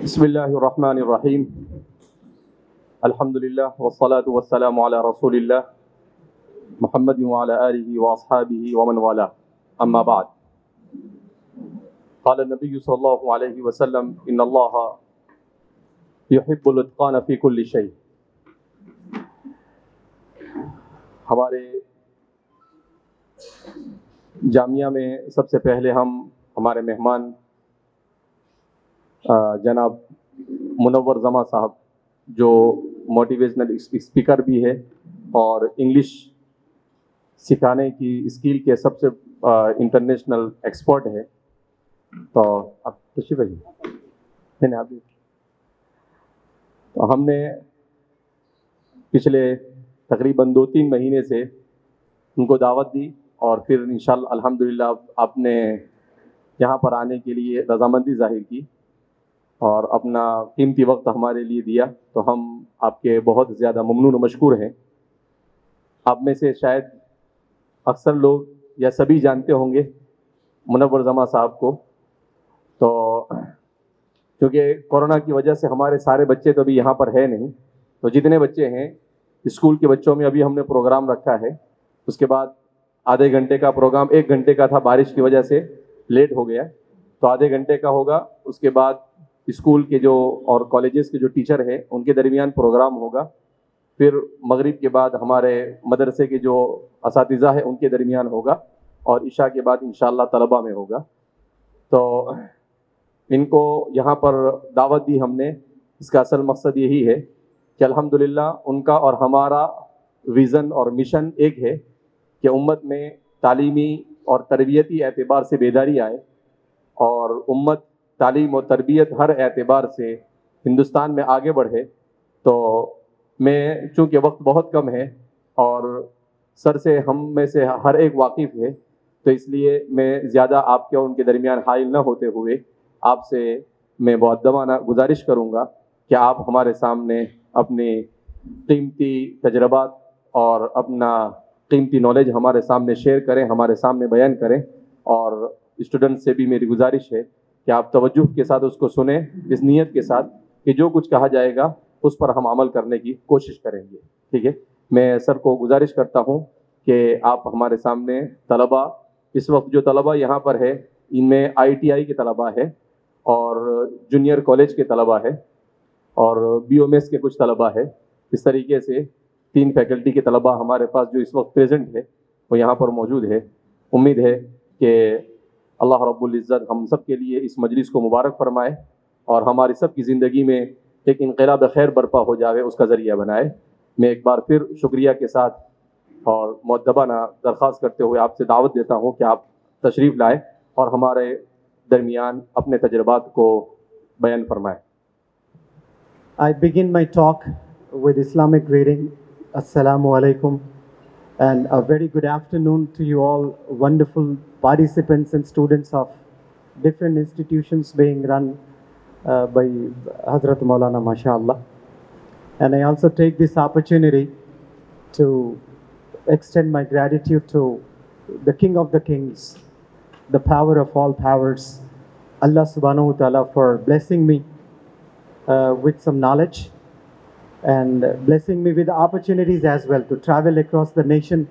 बिस्मिल्लाहिर्रहमानिर्रहीम। अल्हम्दुलिल्लाह वस्सलातु वस्सलामु अला रसूलिल्लाह मुहम्मदिन व अला आलिहि व अस्हाबिहि व मन वाला। अम्मा बाद। क़ाल नबी सल्लल्लाहु अलैहि वसल्लम इन्नल्लाह युहिब्बुल इत्क़ान फ़ी कुल्लि शै। हमारे जामिया में सबसे पहले हम हमारे मेहमान जनाब मुनव्वर जमा साहब, जो मोटिवेशनल स्पीकर भी है और इंग्लिश सिखाने की स्किल के सबसे इंटरनेशनल एक्सपर्ट है। तो अब तशरीफ है आप भी। तो हमने पिछले तकरीबन 2-3 महीने से उनको दावत दी और फिर इंशाअल्लाह अल्हम्दुलिल्लाह आपने यहाँ पर आने के लिए रज़ामंदी ज़ाहिर की और अपना कीमती वक्त हमारे लिए दिया। तो हम आपके बहुत ज़्यादा ममनून और मशकूर हैं। आप में से शायद अक्सर लोग या सभी जानते होंगे मुनव्वर जमा साहब को। तो क्योंकि कोरोना की वजह से हमारे सारे बच्चे तो अभी यहाँ पर है नहीं, तो जितने बच्चे हैं स्कूल के बच्चों में अभी हमने प्रोग्राम रखा है। उसके बाद आधे घंटे का प्रोग्राम 1 घंटे का था, बारिश की वजह से लेट हो गया, तो आधे घंटे का होगा। उसके बाद स्कूल के जो और कॉलेजेस के जो टीचर हैं उनके दरमियान प्रोग्राम होगा। फिर मगरिब के बाद हमारे मदरसे के जो असातिज़ा है उनके दरमियान होगा और इशा के बाद इंशाअल्लाह तलबा में होगा। तो इनको यहाँ पर दावत दी हमने। इसका असल मकसद यही है कि अल्हम्दुलिल्लाह उनका और हमारा विज़न और मिशन एक है कि उम्मत में तालीमी और तरबियती एतबार से बेदारी आए और उम्मत तालीम और तरबियत हर एतबार से हिंदुस्तान में आगे बढ़े। तो मैं चूँकि वक्त बहुत कम है और सर से हम में से हर एक वाकिफ़ है, तो इसलिए मैं ज़्यादा आपके और उनके दरमियान हाइल न होते हुए आपसे मैं मुअद्दबाना गुजारिश करूँगा कि आप हमारे सामने अपने कीमती तजर्बात और अपना कीमती नॉलेज हमारे सामने शेयर करें, हमारे सामने बयान करें। और स्टूडेंट से भी मेरी गुजारिश है कि आप तवज्जुह के साथ उसको सुने, इस नीयत के साथ कि जो कुछ कहा जाएगा उस पर हम अमल करने की कोशिश करेंगे। ठीक है। मैं सर को गुजारिश करता हूँ कि आप हमारे सामने तलबा, इस वक्त जो तलबा यहाँ पर है इनमें ITI के तलबा है और जूनियर कॉलेज के तलबा है और BOMS के कुछ तलबा है। इस तरीके से 3 फैकल्टी के तलबा हमारे पास जो इस वक्त प्रेजेंट है वो यहाँ पर मौजूद है। उम्मीद है कि अल्लाह रब्बुल इज़्ज़त हम सब के लिए इस मजलिस को मुबारक फरमाए और हमारी सब की ज़िंदगी में एक इनक़िलाब खैर बर्पा हो जाए, उसका ज़रिया बनाए। मैं एक बार फिर शुक्रिया के साथ और मुअद्दबाना दरख्वास्त करते हुए आपसे दावत देता हूँ कि आप तशरीफ़ लाएँ और हमारे दरमियान अपने तजर्बात को बयान फरमाएँ। I begin my talk with Islamic greeting. Assalamu alaikum, and a very good afternoon to you all, wonderful participants and students of different institutions being run by Hazrat Maulana, mashallah. And I also take this opportunity to extend my gratitude to the King of the Kings, the power of all powers, Allah subhanahu wa ta'ala, for blessing me with some knowledge and blessing me with opportunities as well to travel across the nation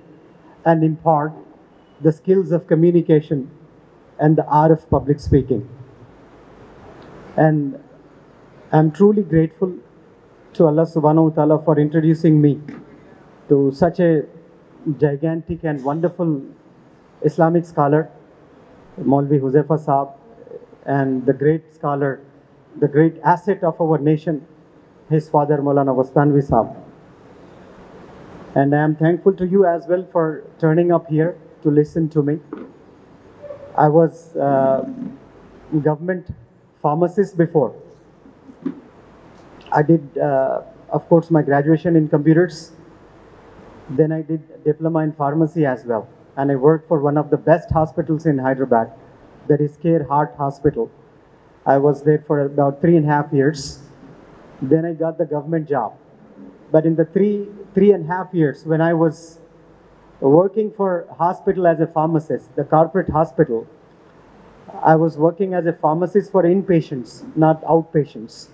and impart the skills of communication and the art of public speaking. And I'm truly grateful to Allah subhanahu wa ta'ala for introducing me to such a gigantic and wonderful Islamic scholar, Maulvi Huzaifa Saab, and the great scholar, the great asset of our nation, his father Maulana Wastanvi Saab. And I am thankful to you as well for turning up here to listen to me. I was government pharmacist before. I did, of course, my graduation in computers. Then I did diploma in pharmacy as well. And I worked for one of the best hospitals in Hyderabad, that is Care Heart Hospital. I was there for about 3.5 years. Then I got the government job. but in the 3.5 years when I was working for hospital as a pharmacist, the corporate hospital, I was working as a pharmacist for inpatients, not outpatients.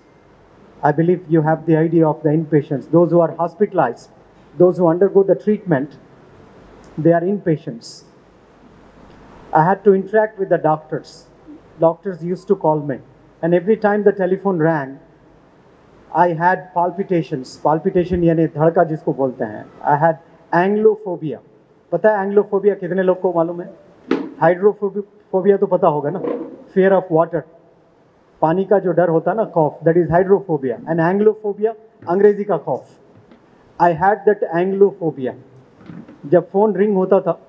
I believe you have the idea of the inpatients, those who are hospitalized, those who undergo the treatment, they are inpatients. I had to interact with the doctors. Doctors used to call me, and every time the telephone rang, I had palpitations. Palpitation यानी धड़का जिसको बोलते हैं. I had anglophobia. पता है anglophobia कितने लोग को मालूम है? Hydrophobia तो पता होगा ना? Fear of water. पानी का जो डर होता है ना, cough, that is hydrophobia. And anglophobia अंग्रेजी का cough. I had that anglophobia. जब फ़ोन रिंग होता था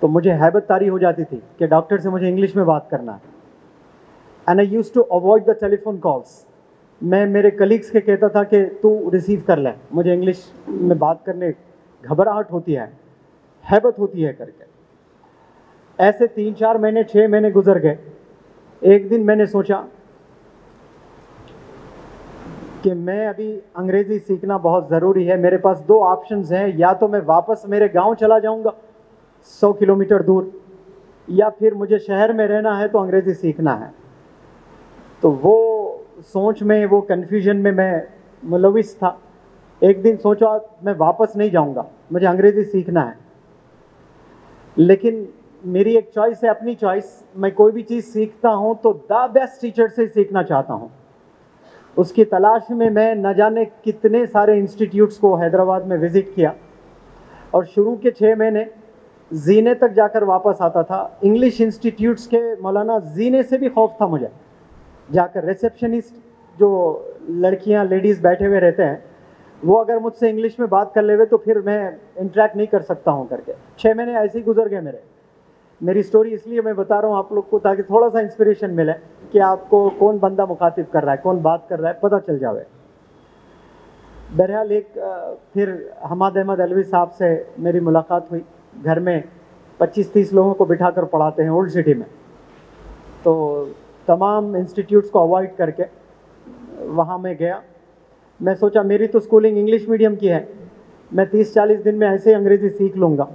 तो मुझे हैबत तारी हो जाती थी कि डॉक्टर से मुझे इंग्लिश में बात करना है. And I use to avoid the telephone calls. मैं मेरे कलीग्स के कहता था कि तू रिसीव कर ले, मुझे इंग्लिश में बात करने घबराहट होती है, हैबत होती है करके. ऐसे 3-4 महीने 6 महीने गुजर गए. एक दिन मैंने सोचा कि मैं अभी अंग्रेज़ी सीखना बहुत ज़रूरी है. मेरे पास 2 ऑप्शंस हैं, या तो मैं वापस मेरे गांव चला जाऊंगा 100 किलोमीटर दूर, या फिर मुझे शहर में रहना है तो अंग्रेज़ी सीखना है. तो वो सोच में, वो कन्फ्यूजन में मैं मुलविस था. एक दिन सोचा मैं वापस नहीं जाऊंगा, मुझे अंग्रेज़ी सीखना है. लेकिन मेरी एक चॉइस है, अपनी चॉइस. मैं कोई भी चीज़ सीखता हूँ तो द बेस्ट टीचर से सीखना चाहता हूँ. उसकी तलाश में मैं न जाने कितने सारे इंस्टीट्यूट्स को हैदराबाद में विज़िट किया, और शुरू के 6 महीने जीने तक जाकर वापस आता था. इंग्लिश इंस्टीट्यूट्स के मौलाना जीने से भी खौफ था मुझे. जाकर रिसेप्शनिस्ट जो लड़कियां लेडीज़ बैठे हुए रहते हैं, वो अगर मुझसे इंग्लिश में बात कर ले तो फिर मैं इंटरेक्ट नहीं कर सकता हूं करके 6 महीने ऐसे ही गुजर गए मेरे. मेरी स्टोरी इसलिए मैं बता रहा हूं आप लोग को, ताकि थोड़ा सा इंस्पिरेशन मिले कि आपको कौन बंदा मुखातिब कर रहा है, कौन बात कर रहा है, पता चल जावे. बहरहाल फिर हमाद अहमद अलवी साहब से मेरी मुलाकात हुई. घर में 25-30 लोगों को बिठाकर पढ़ाते हैं ओल्ड सिटी में. तो तमाम इंस्टीट्यूट्स को अवॉइड करके वहाँ मैं गया. मैं सोचा मेरी तो स्कूलिंग इंग्लिश मीडियम की है, मैं 30-40 दिन में ऐसे ही अंग्रेज़ी सीख लूँगा.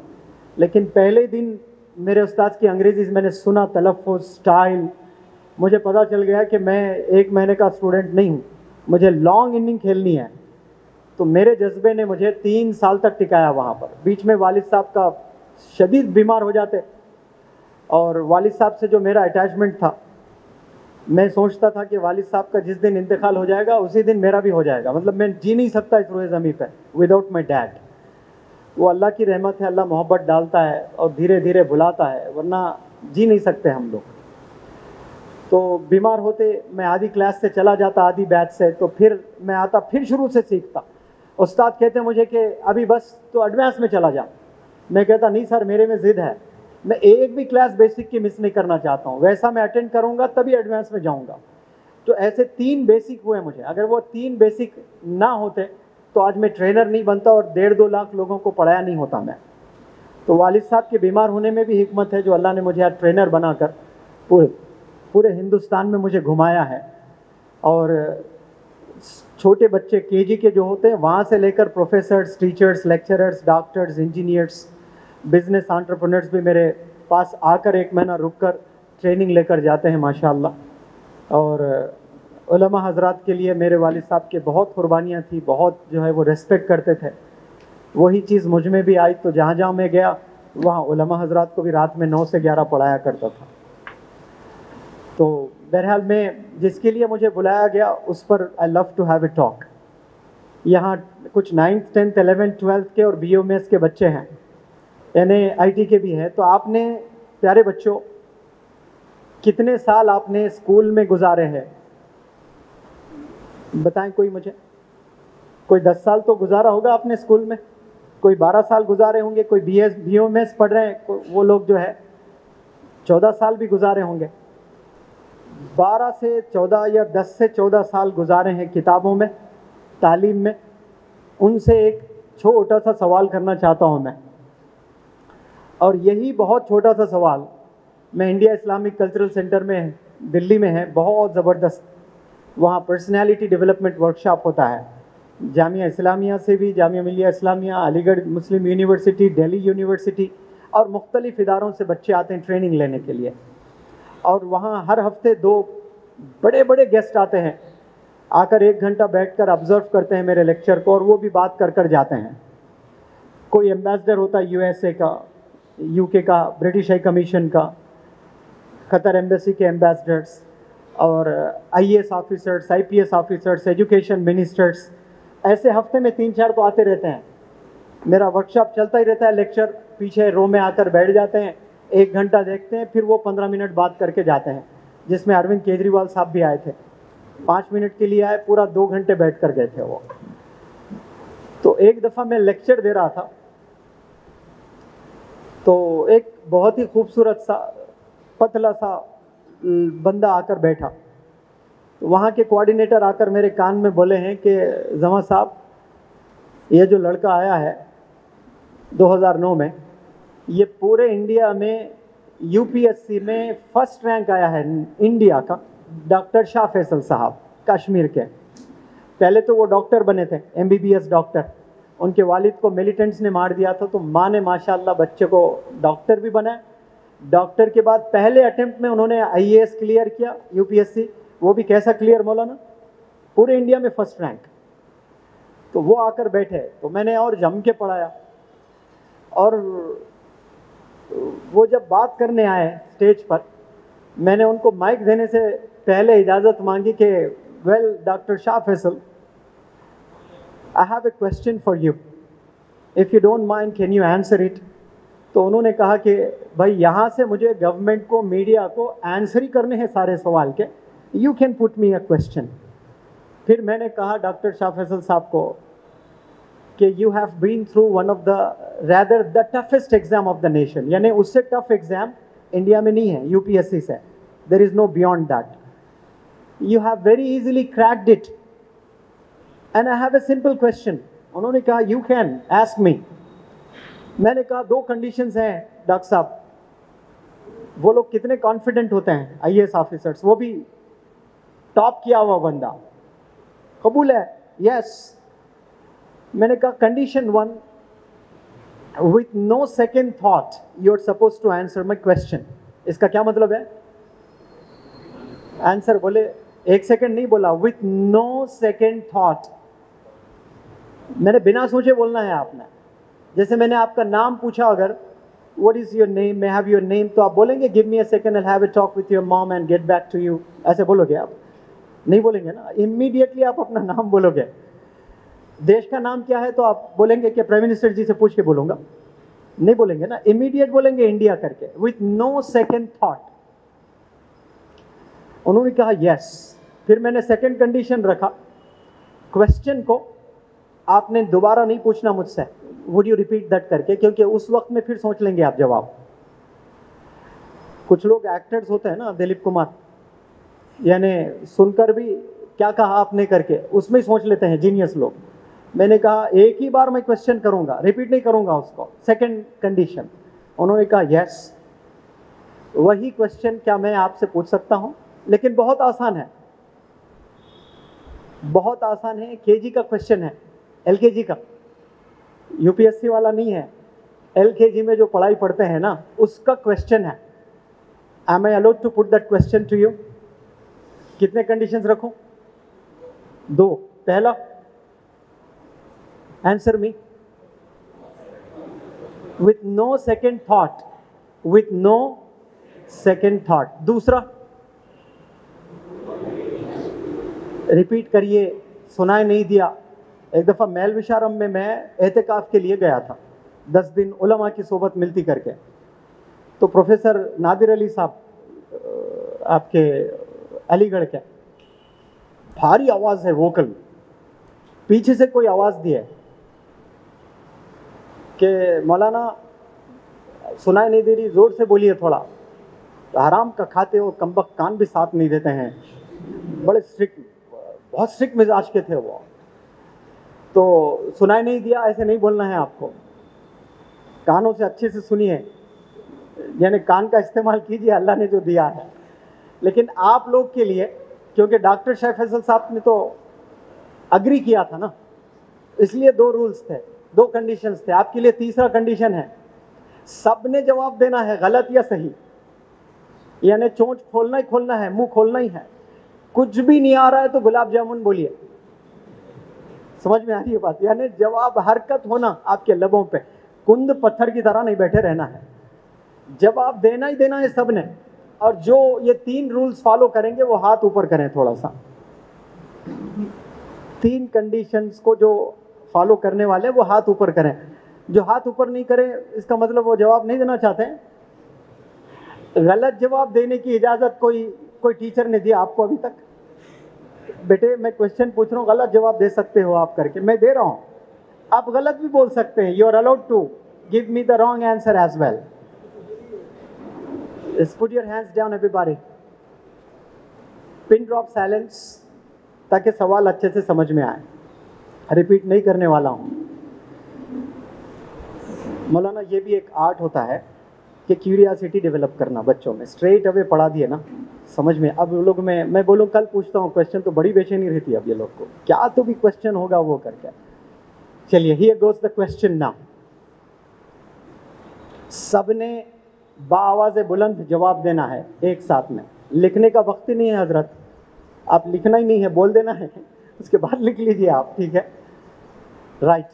लेकिन पहले दिन मेरे उस्ताद की अंग्रेज़ी मैंने सुना, तलफ़्फ़ुज़, स्टाइल, मुझे पता चल गया कि मैं 1 महीने का स्टूडेंट नहीं हूँ, मुझे लॉन्ग इनिंग खेलनी है. तो मेरे जज्बे ने मुझे 3 साल तक टिकाया वहाँ पर. बीच में वालिद साहब का शदीद बीमार हो जाते, और वालिद साहब से जो मेरा अटैचमेंट था, मैं सोचता था कि वालिद साहब का जिस दिन इंतकाल हो जाएगा उसी दिन मेरा भी हो जाएगा. मतलब मैं जी नहीं सकता इस रोए ज़मीन पर विदाउट माई डैड. वो अल्लाह की रहमत है, अल्लाह मोहब्बत डालता है और धीरे धीरे बुलाता है, वरना जी नहीं सकते हम लोग. तो बीमार होते मैं आधी क्लास से चला जाता, आधी बैच से, तो फिर मैं आता, फिर शुरू से सीखता. उस्ताद कहते मुझे कि अभी बस तो एडवांस में चला जा. मैं कहता नहीं सर, मेरे में ज़िद है, मैं एक भी क्लास बेसिक की मिस नहीं करना चाहता हूँ, वैसा मैं अटेंड करूँगा तभी एडवांस में जाऊँगा. तो ऐसे 3 बेसिक हुए मुझे. अगर वो 3 बेसिक ना होते तो आज मैं ट्रेनर नहीं बनता और 1.5-2 लाख लोगों को पढ़ाया नहीं होता मैं. तो वालिद साहब के बीमार होने में भी हिकमत है, जो अल्लाह ने मुझे आज ट्रेनर बनाकर पूरे हिंदुस्तान में मुझे घुमाया है. और छोटे बच्चे केजी के जो होते हैं, वहाँ से लेकर professors, teachers, lecturers, doctors, engineers, business entrepreneurs भी मेरे पास आकर 1 महीना रुककर ट्रेनिंग लेकर जाते हैं माशाअल्लाह. और उलमा हजरात के लिए मेरे वालिद साहब के बहुत कुर्बानियाँ थी, बहुत जो है वो रेस्पेक्ट करते थे. वही चीज़ मुझ में भी आई. तो जहाँ जहाँ मैं गया वहाँ उलमा हजरात को भी रात में 9 से 11 पढ़ाया करता था. तो बहरहाल मैं जिसके लिए मुझे बुलाया गया उस पर I love to have a talk. यहाँ कुछ 9th 10th 11th 12th के और BOMS के बच्चे हैं, NIT के भी हैं. तो आपने प्यारे बच्चों कितने साल आपने स्कूल में गुजारे हैं, बताएं कोई मुझे. कोई 10 साल तो गुजारा होगा आपने स्कूल में, कोई 12 साल गुजारे होंगे, कोई BOMS पढ़ रहे हैं वो लोग जो है 14 साल भी गुजारे होंगे. 12 से 14 या 10 से 14 साल गुजारे हैं किताबों में, तालीम में. उनसे एक छोटा सा सवाल करना चाहता हूँ मैं, और यही बहुत छोटा सा सवाल मैं इंडिया इस्लामिक कल्चरल सेंटर में दिल्ली में है, बहुत ज़बरदस्त वहाँ पर्सनैलिटी डेवलपमेंट वर्कशॉप होता है. जामिया इस्लामिया से भी, जामिया मिलिया इस्लामिया, अलीगढ़ मुस्लिम यूनिवर्सिटी, दिल्ली यूनिवर्सिटी और मुख्तलिफ इदारों से बच्चे आते हैं ट्रेनिंग लेने के लिए। और वहाँ हर हफ्ते 2 बड़े बड़े गेस्ट आते हैं, आकर 1 घंटा बैठकर ऑब्जर्व करते हैं मेरे लेक्चर को, और वो भी बात कर कर जाते हैं। कोई एम्बेसडर होता है यूएसए का, यूके का, ब्रिटिश हाई कमीशन का, कतर एम्बेसी के एम्बेसडर्स, और IAS officers, IPS officers, education ministers, ऐसे हफ्ते में 3-4 तो आते रहते हैं। मेरा वर्कशॉप चलता ही रहता है, लेक्चर पीछे रो में आकर बैठ जाते हैं, 1 घंटा देखते हैं, फिर वो 15 मिनट बात करके जाते हैं, जिसमें अरविंद केजरीवाल साहब भी आए थे। 5 मिनट के लिए आए, पूरा 2 घंटे बैठ कर गए थे वो। तो एक दफ़ा मैं लेक्चर दे रहा था, तो एक बहुत ही खूबसूरत सा पतला सा बंदा आकर बैठा। वहाँ के कोऑर्डिनेटर आकर मेरे कान में बोले हैं कि जमा साहब, ये जो लड़का आया है 2009 में, ये पूरे इंडिया में यूपीएससी में फर्स्ट रैंक आया है इंडिया का, डॉक्टर शाह फैसल साहब कश्मीर के। पहले तो वो डॉक्टर बने थे, एमबीबीएस डॉक्टर। उनके वालिद को मिलिटेंट्स ने मार दिया था, तो माँ ने माशाल्लाह बच्चे को डॉक्टर भी बनाया। डॉक्टर के बाद पहले अटेम्प्ट में उन्होंने आईएएस क्लियर किया, यूपीएससी, वो भी कैसा क्लियर मौलाना, पूरे इंडिया में फर्स्ट रैंक। तो वो आकर बैठे, तो मैंने और जम के पढ़ाया। और वो जब बात करने आए स्टेज पर, मैंने उनको माइक देने से पहले इजाज़त मांगी कि well doctor Shah Faisal, I have A question for you, if you don't mind can you answer it. तो उन्होंने कहा कि भाई यहाँ से मुझे गवर्नमेंट को, मीडिया को आंसर ही करने हैं सारे सवाल के, you can put me a question. फिर मैंने कहा डॉक्टर शाह फैसल साहब को कि you have been through one of the rather the toughest exam of the nation, यानी उससे टफ एग्जाम इंडिया में नहीं है यूपीएससी से, there is no beyond that, you have very easily cracked it and I have a simple question. उन्होंने कहा you can ask me. मैंने कहा 2 कंडीशंस हैं डॉक्टर साहब। वो लोग कितने कॉन्फिडेंट होते हैं आईएएस ऑफिसर्स, वो भी टॉप किया हुआ बंदा, कबूल है, यस। मैंने कहा condition 1, with no second thought you are suppose to answer my question. इसका क्या मतलब है? आंसर बोले, 1 सेकेंड नहीं बोला, विथ नो सेकेंड थॉट। मैंने बिना सोचे बोलना है आपने। जैसे मैंने आपका नाम पूछा, अगर what is your name, may have your name, तो आप बोलेंगे give me a second, I have a talk with your mom and get back to you, ऐसे बोलोगे आप? नहीं बोलेंगे ना, इमीडिएटली आप अपना नाम बोलोगे। देश का नाम क्या है तो आप बोलेंगे कि प्राइम मिनिस्टर जी से पूछ के बोलूंगा, नहीं बोलेंगे ना, इमीडिएट बोलेंगे इंडिया करके, विथ नो सेकेंड थॉट। उन्होंने कहा यस। फिर मैंने सेकेंड कंडीशन रखा, क्वेश्चन को आपने दोबारा नहीं पूछना मुझसे, वुड यू रिपीट दैट करके, क्योंकि उस वक्त में फिर सोच लेंगे आप जवाब। कुछ लोग एक्टर्स होते हैं ना, दिलीप कुमार, यानी सुनकर भी क्या कहा आपने करके उसमें ही सोच लेते हैं जीनियस लोग। मैंने कहा एक ही बार मैं क्वेश्चन करूंगा, रिपीट नहीं करूंगा उसको, सेकंड कंडीशन। उन्होंने कहा यस। वही क्वेश्चन क्या मैं आपसे पूछ सकता हूं? लेकिन बहुत आसान है, बहुत आसान है, केजी का क्वेश्चन है, एलकेजी का, यूपीएससी वाला नहीं है। एलकेजी में जो पढ़ाई पढ़ते हैं ना, उसका क्वेश्चन है। Am I allowed to put that question to you? कितने कंडीशंस रखूं? 2। पहला, answer me with no second thought, with no second thought. दूसरा, रिपीट करिए, सुनाई नहीं दिया। एक दफ़ा मेल विशारम में मैं एहतिकाफ के लिए गया था, 10 दिन उलमा की सोबत मिलती करके। तो प्रोफेसर नादिर अली साहब आपके अलीगढ़ के, भारी आवाज़ है, वोकल, पीछे से कोई आवाज़ दी है कि मौलाना सुनाई नहीं दे रही, ज़ोर से बोलिए थोड़ा। तो हराम का खाते हो, कमबख्त कान भी साथ नहीं देते हैं। बड़े स्ट्रिक्ट, बहुत स्ट्रिक्ट मिजाज के थे वो। तो सुनाई नहीं दिया, ऐसे नहीं बोलना है आपको, कानों से अच्छे से सुनिए, यानी कान का इस्तेमाल कीजिए, अल्लाह ने जो दिया है। लेकिन आप लोग के लिए, क्योंकि डॉक्टर शाह फैसल साहब ने तो अग्री किया था ना, इसलिए 2 रूल्स थे, 2 कंडीशंस थे। आपके लिए तीसरा कंडीशन है, सबने जवाब देना है गलत या सही, यानी चोंच खोलना ही खोलना है, मुंह खोलना ही है। कुछ भी नहीं आ रहा है तो गुलाब जामुन बोलिए। समझ में आ रही है बात? यानी जवाब हरकत होना आपके लबों पे, कुंद पत्थर की तरह नहीं बैठे रहना है, जवाब देना ही देना है सबने। और जो ये 3 रूल्स फॉलो करेंगे वो हाथ ऊपर करें थोड़ा सा। 3 कंडीशंस को जो फॉलो करने वाले वो हाथ ऊपर करें। जो हाथ ऊपर नहीं करें इसका मतलब वो जवाब नहीं देना चाहते हैं। गलत जवाब देने की इजाजत कोई टीचर ने दिया आपको अभी तक? बेटे मैं क्वेश्चन पूछ रहा हूँ, गलत जवाब दे सकते हो आप करके, मैं दे रहा हूँ, आप गलत भी बोल सकते हैं। You are allowed to give me the wrong answer as well. Put your hands down everybody, pin drop silence, ताकि सवाल अच्छे से समझ में आए। रिपीट नहीं करने वाला हूँ। मौलाना ये भी एक आर्ट होता है कि क्यूरियासिटी डेवलप करना बच्चों में। स्ट्रेट अवे पढ़ा दिए ना समझ में, अब लोग मैं बोलूँ कल पूछता हूँ क्वेश्चन तो बड़ी बेचैनी रहती है अब ये लोग को, क्या तो भी क्वेश्चन होगा वो करके। चलिए here goes the question now. सबने बाआवाज़ बुलंद जवाब देना है एक साथ में। लिखने का वक्त ही नहीं है हजरत, आप लिखना ही नहीं है, बोल देना है, उसके बाद लिख लीजिए आप, ठीक है? Right.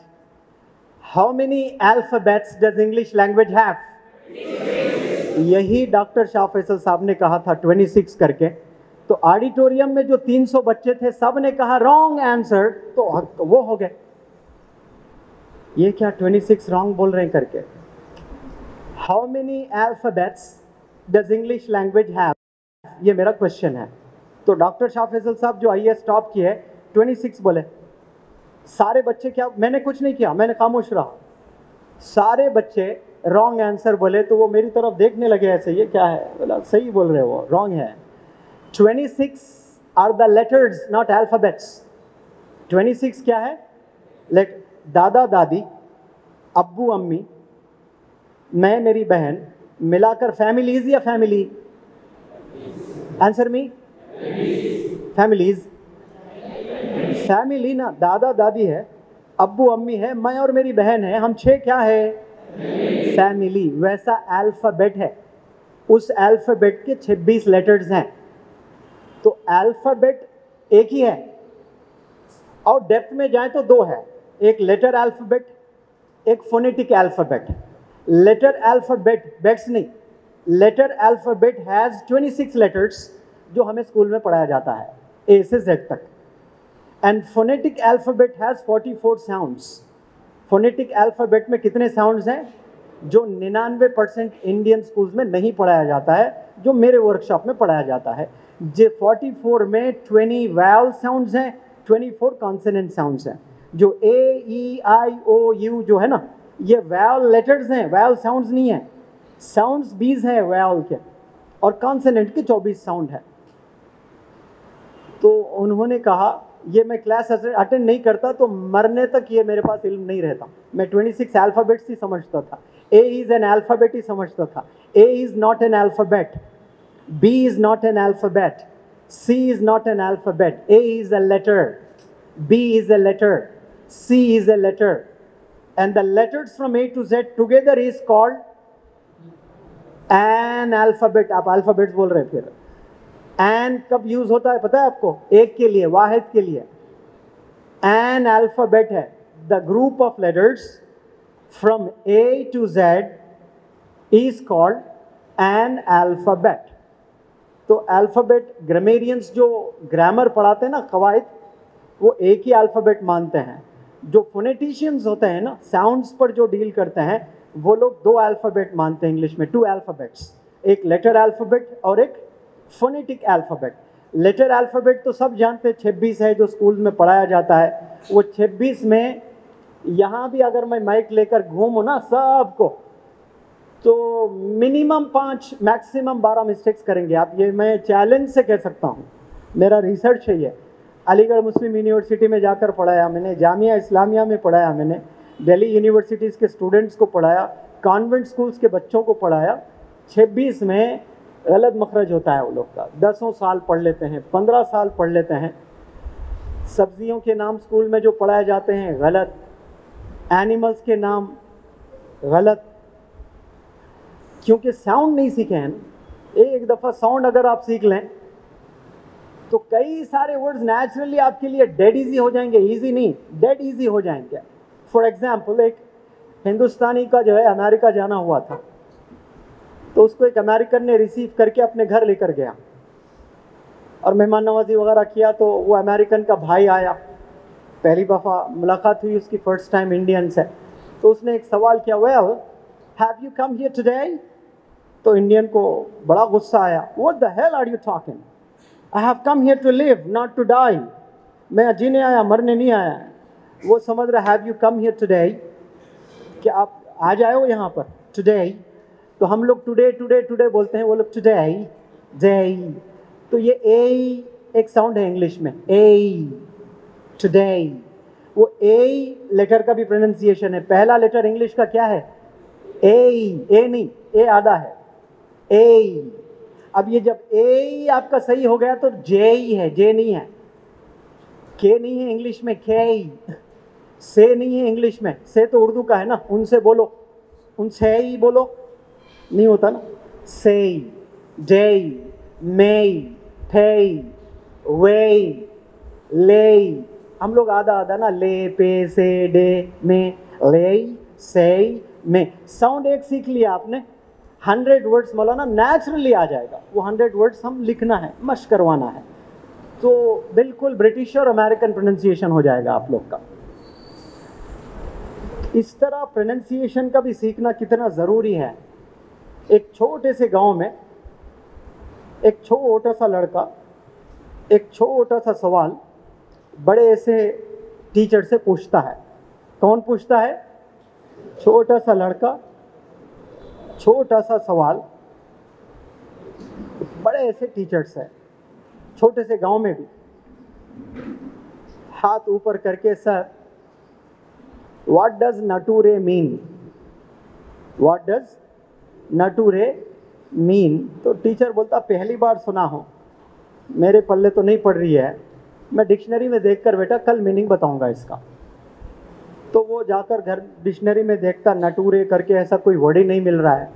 How many alphabets does English language have? यही डॉक्टर शाह फैसल साहब ने कहा था 26 करके। तो ऑडिटोरियम में जो 300 बच्चे थे सब ने कहा रॉन्ग आंसर, तो वो हो गए। ये क्या 26 रॉन्ग बोल रहे हैं करके। How many alphabets does English language have, ये मेरा क्वेश्चन है। तो डॉक्टर शाह फैसल साहब जो IAS टॉप किए 26 बोले। सारे बच्चे क्या, मैंने कुछ नहीं किया, मैंने खामोश रहा। सारे बच्चे रॉन्ग आंसर बोले तो वो मेरी तरफ देखने लगे ऐसे, ये क्या है? बोला सही बोल रहे हो, रॉन्ग है। 26 are the letters not alphabets. 26 क्या है? दादा दादी, अब्बू अम्मी, मैं मेरी बहन, मिलाकर फैमिलीज या family? Answer me, families. Family ना, दादा दादी है, अब्बू अम्मी है, मैं और मेरी बहन है, हम 6 क्या है? फैमिली। वैसा अल्फाबेट है, उस अल्फाबेट के 26 लेटर्स हैं। तो अल्फाबेट एक ही है और डेप्थ में जाए तो 2 है, एक लेटर अल्फाबेट, एक phonetic alphabet. Letter alphabet, bets नहीं, लेटर अल्फाबेट हैज 26 लेटर्स जो हमें स्कूल में पढ़ाया जाता है A से Z तक। And phonetic alphabet has 44 sounds. Phonetic alphabet में कितने साउंड्स हैं जो 99% इंडियन स्कूल्स में नहीं पढ़ाया जाता है, जो मेरे वर्कशॉप में पढ़ाया जाता है। जो 44 में 20 वावल साउंड्स हैं, 24 कॉन्सोनेंट साउंड्स हैं। जो A, E, I, O, U जो है ना, ये वावल लेटर्स हैं, वावल साउंड्स नहीं है। साउंड्स 20 हैं वावल के, और कॉन्सोनेंट के 24 साउंड है। तो उन्होंने कहा ये मैं क्लास अटेंड नहीं करता तो मरने तक ये मेरे पास इल्म नहीं रहता। मैं 26 अल्फ़ाबेट्स ही समझता था। A इज़ एन अल्फ़ाबेट ही समझता था। A is not an alphabet, B is not an alphabet, C is not an alphabet, A is a letter, B is a letter, C is a letter, and the letters from A to Z together is called an alphabet। आप alphabets बोल रहे हैं। फिर N कब use होता है पता है आपको? एक के लिए, वाहिद के लिए। एन अल्फाबेट है the group of letters from A to Z is called an alphabet. तो अल्फाबेट ग्रामेरियंस जो ग्रामर पढ़ाते हैं ना, कवायद, वो एक ही अल्फाबेट मानते हैं। जो फोनेटिशियंस होते हैं ना, साउंड्स पर जो डील करते हैं, वो लोग 2 अल्फाबेट मानते हैं इंग्लिश में, 2 अल्फाबेट्स, एक लेटर अल्फाबेट और एक फोनेटिक अल्फाबेट। लेटर अल्फाबेट तो सब जानते हैं, 26 है जो स्कूल में पढ़ाया जाता है। वो 26 में यहाँ भी अगर मैं माइक लेकर घूमूँ ना सबको, तो मिनिमम 5 मैक्सिमम 12 मिस्टेक्स करेंगे आप। ये मैं चैलेंज से कह सकता हूँ, मेरा रिसर्च है ये। अलीगढ़ मुस्लिम यूनिवर्सिटी में जाकर पढ़ाया मैंने, जामिया इस्लामिया में पढ़ाया मैंने, दिल्ली यूनिवर्सिटीज़ के स्टूडेंट्स को पढ़ाया, कॉन्वेंट स्कूल्स के बच्चों को पढ़ाया। 26 में गलत मखरज होता है वो लोग का, 10 साल पढ़ लेते हैं, 15 साल पढ़ लेते हैं, सब्जियों के नाम स्कूल में जो पढ़ाए जाते हैं गलत, एनिमल्स के नाम गलत, क्योंकि साउंड नहीं सीखे हैं ना। एक दफ़ा साउंड अगर आप सीख लें तो कई सारे वर्ड्स नेचुरली आपके लिए डेड इजी हो जाएंगे, इजी नहीं डेड इजी हो जाएंगे। फॉर एग्जाम्पल, एक हिंदुस्तानी का जो है अमेरिका जाना हुआ था, तो उसको एक अमेरिकन ने रिसीव करके अपने घर लेकर गया और मेहमान नवाजी वगैरह किया। तो वो अमेरिकन का भाई आया, पहली दफ़ा मुलाकात हुई उसकी, फर्स्ट टाइम इंडियन से। तो उसने एक सवाल किया, well have you come here today? तो इंडियन को बड़ा गुस्सा आया, what the hell are you talking, I have come here to live not to die, मैं जीने आया मरने नहीं आया। वो समझ रहा have you come here today कि आप आ जाए हो यहाँ पर, टुडे। तो हम लोग टुडे टुडे टुडे बोलते हैं, वो लोग टुडे डे। तो ये ए एक साउंड है इंग्लिश में, ए टुडे। वो ए लेटर का भी प्रोनाउंसिएशन है। पहला लेटर इंग्लिश का क्या है? ए नहीं, ए आधा है, ए। अब ये जब ए आपका सही हो गया तो जे ही है, जे नहीं है, के नहीं है इंग्लिश में, के। से नहीं है इंग्लिश में, से तो उर्दू का है ना, उनसे बोलो, उनसे ही बोलो, नहीं होता ना। से, डे, मे, थे, वे, ले। हम लोग आधा आधा ना, ले, पे, से, डे, में, ले, से, में। साउंड एक सीख लिया आपने, 100 वर्ड्स मौलाना नेचुरली आ जाएगा। वो 100 वर्ड्स हम लिखना है, मश्क करवाना है, तो बिल्कुल ब्रिटिश और अमेरिकन प्रोनाउंसिएशन हो जाएगा आप लोग का। इस तरह प्रोनाउंसिएशन का भी सीखना कितना ज़रूरी है। एक छोटे से गांव में एक छोटा सा लड़का एक छोटा सा सवाल बड़े से टीचर से पूछता है। कौन पूछता है? छोटा सा लड़का छोटा सा सवाल बड़े से टीचर से, छोटे से गांव में भी। हाथ ऊपर करके, sir what does nature mean, what does nature mean. तो टीचर बोलता, पहली बार सुना हो, मेरे पल्ले तो नहीं पड़ रही है, मैं डिक्शनरी में देखकर बेटा कल मीनिंग बताऊंगा इसका। तो वो जाकर घर डिक्शनरी में देखता, नटूरे करके ऐसा कोई वर्ड ही नहीं मिल रहा है।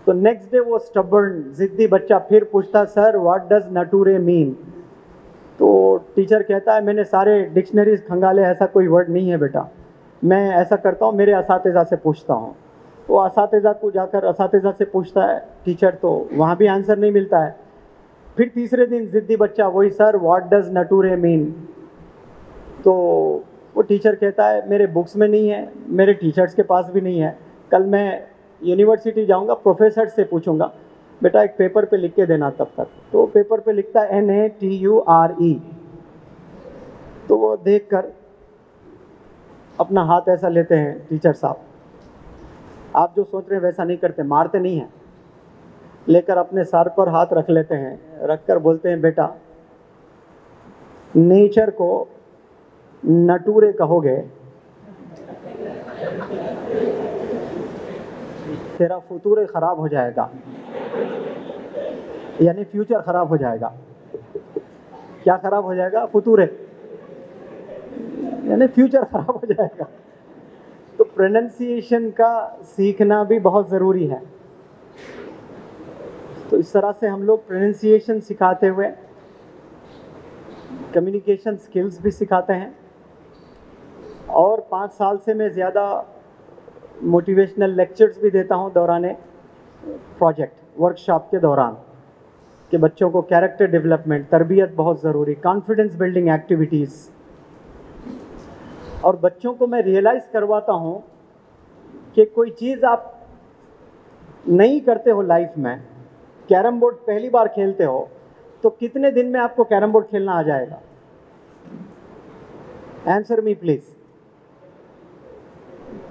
तो नेक्स्ट डे वो स्टबर्न जिद्दी बच्चा फिर पूछता, sir what does nature mean. तो टीचर कहता है, मैंने सारे डिक्शनरीज खंगाले, ऐसा कोई वर्ड नहीं है बेटा। मैं ऐसा करता हूँ, मेरे असातिज़ा से पूछता हूँ। वो असातिज़ा को जाकर असातिज़ा से पूछता है टीचर, तो वहाँ भी आंसर नहीं मिलता है। फिर तीसरे दिन जिद्दी बच्चा वही, sir what does nature mean. तो वो टीचर कहता है, मेरे बुक्स में नहीं है, मेरे टीचर्स के पास भी नहीं है, कल मैं यूनिवर्सिटी जाऊंगा, प्रोफेसर से पूछूंगा, बेटा एक पेपर पे लिख के देना तब तक। तो पेपर पे लिखता है NATURE। तो वो देखकर अपना हाथ ऐसा लेते हैं टीचर साहब, आप जो सोच रहे हैं वैसा नहीं करते, मारते नहीं हैं, लेकर अपने सर पर हाथ रख लेते हैं, रखकर बोलते हैं, बेटा नेचर को नटूरे कहोगे तेरा फुतूर खराब हो जाएगा, यानी फ्यूचर खराब हो जाएगा। क्या खराब हो जाएगा? फुतूरे, यानी फ्यूचर खराब हो जाएगा। तो प्रोनाउंसिएशन का सीखना भी बहुत ज़रूरी है। तो इस तरह से हम लोग प्रोनाउंसिएशन सिखाते हुए कम्युनिकेशन स्किल्स भी सिखाते हैं। और 5 साल से मैं ज़्यादा मोटिवेशनल लेक्चर्स भी देता हूं दौराने प्रोजेक्ट वर्कशॉप के दौरान, कि बच्चों को कैरेक्टर डेवलपमेंट, तरबियत बहुत ज़रूरी, कॉन्फिडेंस बिल्डिंग एक्टिविटीज़। और बच्चों को मैं रियलाइज़ करवाता हूं कि कोई चीज़ आप नहीं करते हो लाइफ में, कैरम बोर्ड पहली बार खेलते हो, तो कितने दिन में आपको कैरम बोर्ड खेलना आ जाएगा? Answer me please.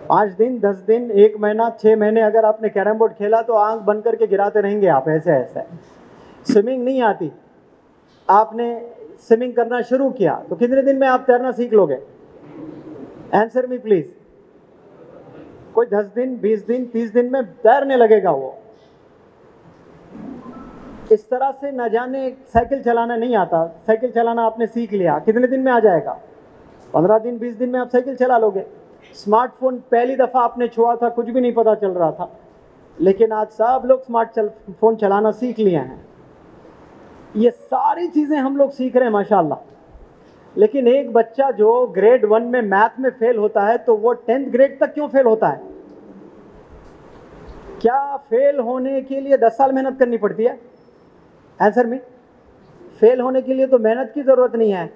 5 दिन, 10 दिन, 1 महीना, 6 महीने अगर आपने कैरम बोर्ड खेला तो आंख बंद करके गिराते रहेंगे आप, ऐसे ऐसे। स्विमिंग नहीं आती, आपने स्विमिंग करना शुरू किया तो कितने दिन में आप तैरना सीख लोगे? Answer me please. कोई 10 दिन, 20 दिन, 30 दिन में तैरने लगेगा वो। इस तरह से न जाने साइकिल चलाना नहीं आता, साइकिल चलाना आपने सीख लिया, कितने दिन में आ जाएगा? 15 दिन 20 दिन में आप साइकिल चला लोगे। स्मार्टफोन पहली दफ़ा आपने छुआ था, कुछ भी नहीं पता चल रहा था, लेकिन आज सब लोग स्मार्टफोन चलाना सीख लिए हैं। ये सारी चीज़ें हम लोग सीख रहे हैं माशाल्लाह। लेकिन एक बच्चा जो ग्रेड 1 में मैथ में फेल होता है, तो वो 10th ग्रेड तक क्यों फेल होता है? क्या फेल होने के लिए 10 साल मेहनत करनी पड़ती है? आंसर में, फेल होने के लिए तो मेहनत की ज़रूरत नहीं है।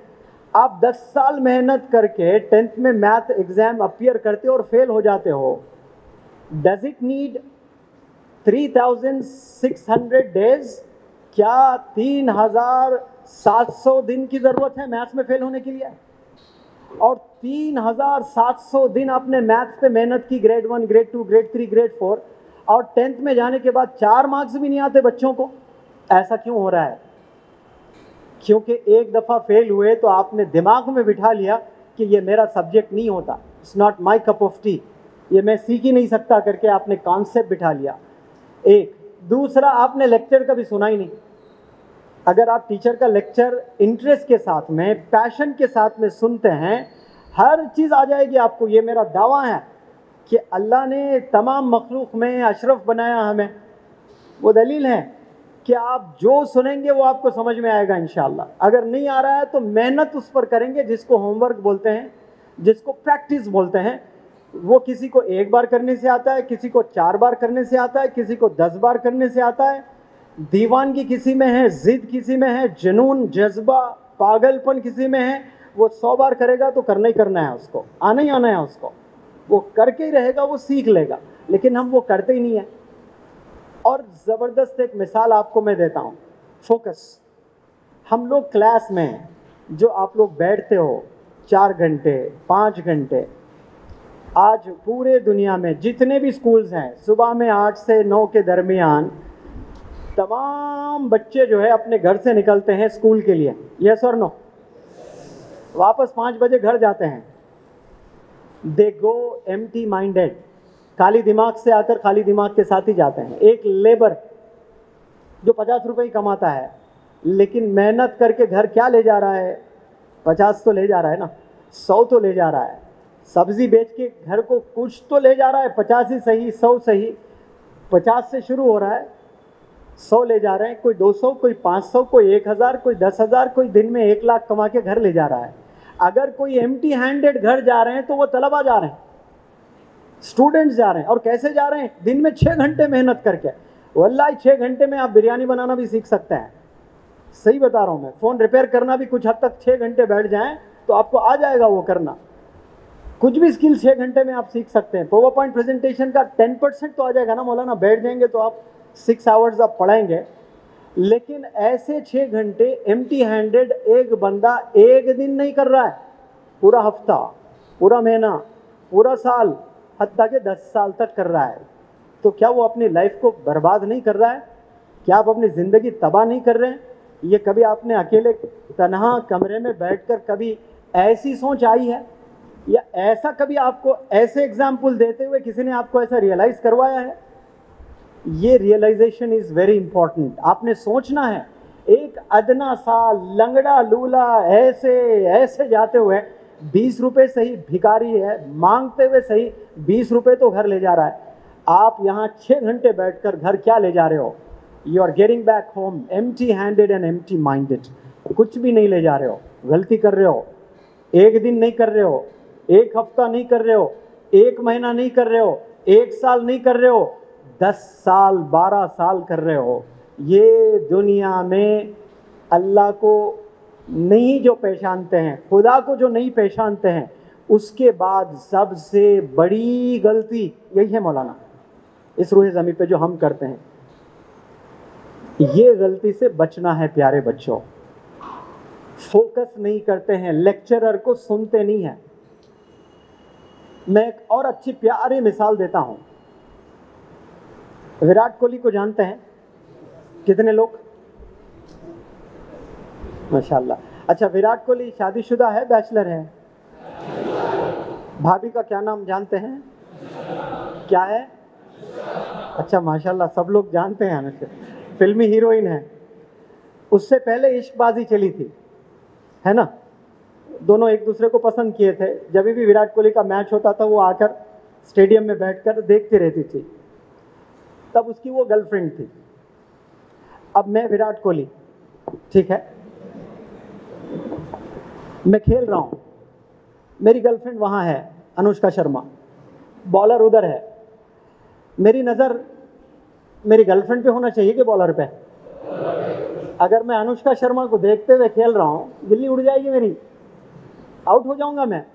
आप 10 साल मेहनत करके 10th में मैथ एग्ज़ाम अपीयर करते हो और फेल हो जाते हो। Does it need 3600 days? क्या 3700 दिन की ज़रूरत है मैथ्स में फेल होने के लिए? और 3700 दिन आपने मैथ्स पे मेहनत की, ग्रेड 1, ग्रेड 2, ग्रेड 3, ग्रेड 4, और 10th में जाने के बाद 4 मार्क्स भी नहीं आते बच्चों को। ऐसा क्यों हो रहा है? क्योंकि एक दफ़ा फेल हुए तो आपने दिमाग में बिठा लिया कि ये मेरा सब्जेक्ट नहीं होता, it's not my cup of T, ये मैं सीख ही नहीं सकता करके आपने कॉन्सेप्ट बिठा लिया। एक दूसरा, आपने लेक्चर कभी सुना ही नहीं। अगर आप टीचर का लेक्चर इंटरेस्ट के साथ में, पैशन के साथ में सुनते हैं, हर चीज़ आ जाएगी आपको। ये मेरा दावा है कि अल्लाह ने तमाम मखलूक में अशरफ बनाया हमें। वो दलील है कि आप जो सुनेंगे वो आपको समझ में आएगा इंशाअल्लाह। अगर नहीं आ रहा है तो मेहनत उस पर करेंगे, जिसको होमवर्क बोलते हैं, जिसको प्रैक्टिस बोलते हैं। वो किसी को 1 बार करने से आता है, किसी को 4 बार करने से आता है, किसी को 10 बार करने से आता है। दीवानगी किसी में है, जिद किसी में है, जुनून, जज्बा, पागलपन किसी में है। वो 100 बार करेगा तो करना ही करना है उसको, आना ही आना है उसको, वो करके ही रहेगा, वो सीख लेगा। लेकिन हम वो करते ही नहीं है। और ज़बरदस्त एक मिसाल आपको मैं देता हूँ, फोकस। हम लोग क्लास में जो आप लोग बैठते हो 4 घंटे 5 घंटे, आज पूरे दुनिया में जितने भी स्कूल्स हैं, सुबह में 8 से 9 के दरमियान तमाम बच्चे जो है अपने घर से निकलते हैं स्कूल के लिए, यस और नो? वापस 5 बजे घर जाते हैं। दे गो एम्प्टी माइंडेड, खाली दिमाग से आकर खाली दिमाग के साथ ही जाते हैं। एक लेबर जो 50 रुपये ही कमाता है, लेकिन मेहनत करके घर क्या ले जा रहा है? 50 तो ले जा रहा है ना, 100 तो ले जा रहा है। सब्जी बेच के घर को कुछ तो ले जा रहा है, 50 ही सही 100 सही, 50 से शुरू हो रहा है, 100 ले जा रहे हैं। कोई 200, कोई 500, कोई 1000, कोई 10,000, कोई दिन में 1 लाख कमा के घर ले जा रहा है। अगर कोई एम्प्टी हैंडेड घर जा रहे हैं तो वो तलबा जा रहे हैं, स्टूडेंट्स जा रहे हैं। और कैसे जा रहे हैं? दिन में 6 घंटे मेहनत करके। वल्लाही 6 घंटे में आप बिरयानी बनाना भी सीख सकते हैं, सही बता रहा हूँ मैं। फ़ोन रिपेयर करना भी कुछ हद तक 6 घंटे बैठ जाएं तो आपको आ जाएगा वो करना। कुछ भी स्किल 6 घंटे में आप सीख सकते हैं। पावर पॉइंट प्रेजेंटेशन का 10% तो आ जाएगा ना मौलाना, बैठ जाएंगे तो आप 6 आवर्स आप पढ़ाएंगे। लेकिन ऐसे 6 घंटे एम्प्टी हैंडेड एक बंदा एक दिन नहीं कर रहा है, पूरा हफ्ता, पूरा महीना, पूरा साल, हत्ता के 10 साल तक कर रहा है। तो क्या वो अपनी लाइफ को बर्बाद नहीं कर रहा है? क्या आप अपनी ज़िंदगी तबाह नहीं कर रहे हैं? ये कभी आपने अकेले तन्हा कमरे में बैठकर कभी ऐसी सोच आई है? या ऐसा कभी आपको ऐसे एग्जाम्पल देते हुए किसी ने आपको ऐसा रियलाइज़ करवाया है? ये रियलाइजेशन इज़ वेरी इंपॉर्टेंट। आपने सोचना है, एक अदना सा लंगड़ा लूला ऐसे ऐसे जाते हुए 20 रुपये सही भिखारी है, मांगते हुए सही 20 रुपये तो घर ले जा रहा है। आप यहाँ 6 घंटे बैठकर घर क्या ले जा रहे हो? You are getting back home empty handed and empty minded. कुछ भी नहीं ले जा रहे हो, गलती कर रहे हो। एक दिन नहीं कर रहे हो, एक हफ्ता नहीं कर रहे हो, एक महीना नहीं कर रहे हो, 1 साल नहीं कर रहे हो, 10 साल 12 साल कर रहे हो। ये दुनिया में अल्लाह को नहीं जो पहचानते हैं, खुदा को जो नहीं पहचानते हैं, उसके बाद सबसे बड़ी गलती यही है मौलाना, इस रूह ज़मीन पे जो हम करते हैं। ये गलती से बचना है प्यारे बच्चों। फोकस नहीं करते हैं, लेक्चरर को सुनते नहीं हैं। मैं एक और अच्छी प्यारी मिसाल देता हूं। विराट कोहली को जानते हैं कितने लोग? माशाल्लाह। अच्छा, विराट कोहली शादीशुदा है, बैचलर है? भाभी का क्या नाम जानते हैं? क्या है? अच्छा माशाल्लाह, सब लोग जानते हैं। फिल्मी हीरोइन है, उससे पहले इश्कबाजी चली थी, है ना। दोनों एक दूसरे को पसंद किए थे। जब भी विराट कोहली का मैच होता था वो आकर स्टेडियम में बैठकर देखती रहती थी। तब उसकी वो गर्लफ्रेंड थी। अब मैं विराट कोहली, ठीक है, मैं खेल रहा हूं, मेरी गर्लफ्रेंड वहां है अनुष्का शर्मा, बॉलर उधर है। मेरी नज़र मेरी गर्लफ्रेंड पे होना चाहिए कि बॉलर पे? अगर मैं अनुष्का शर्मा को देखते हुए खेल रहा हूं, गिल्ली उड़ जाएगी मेरी, आउट हो जाऊंगा मैं।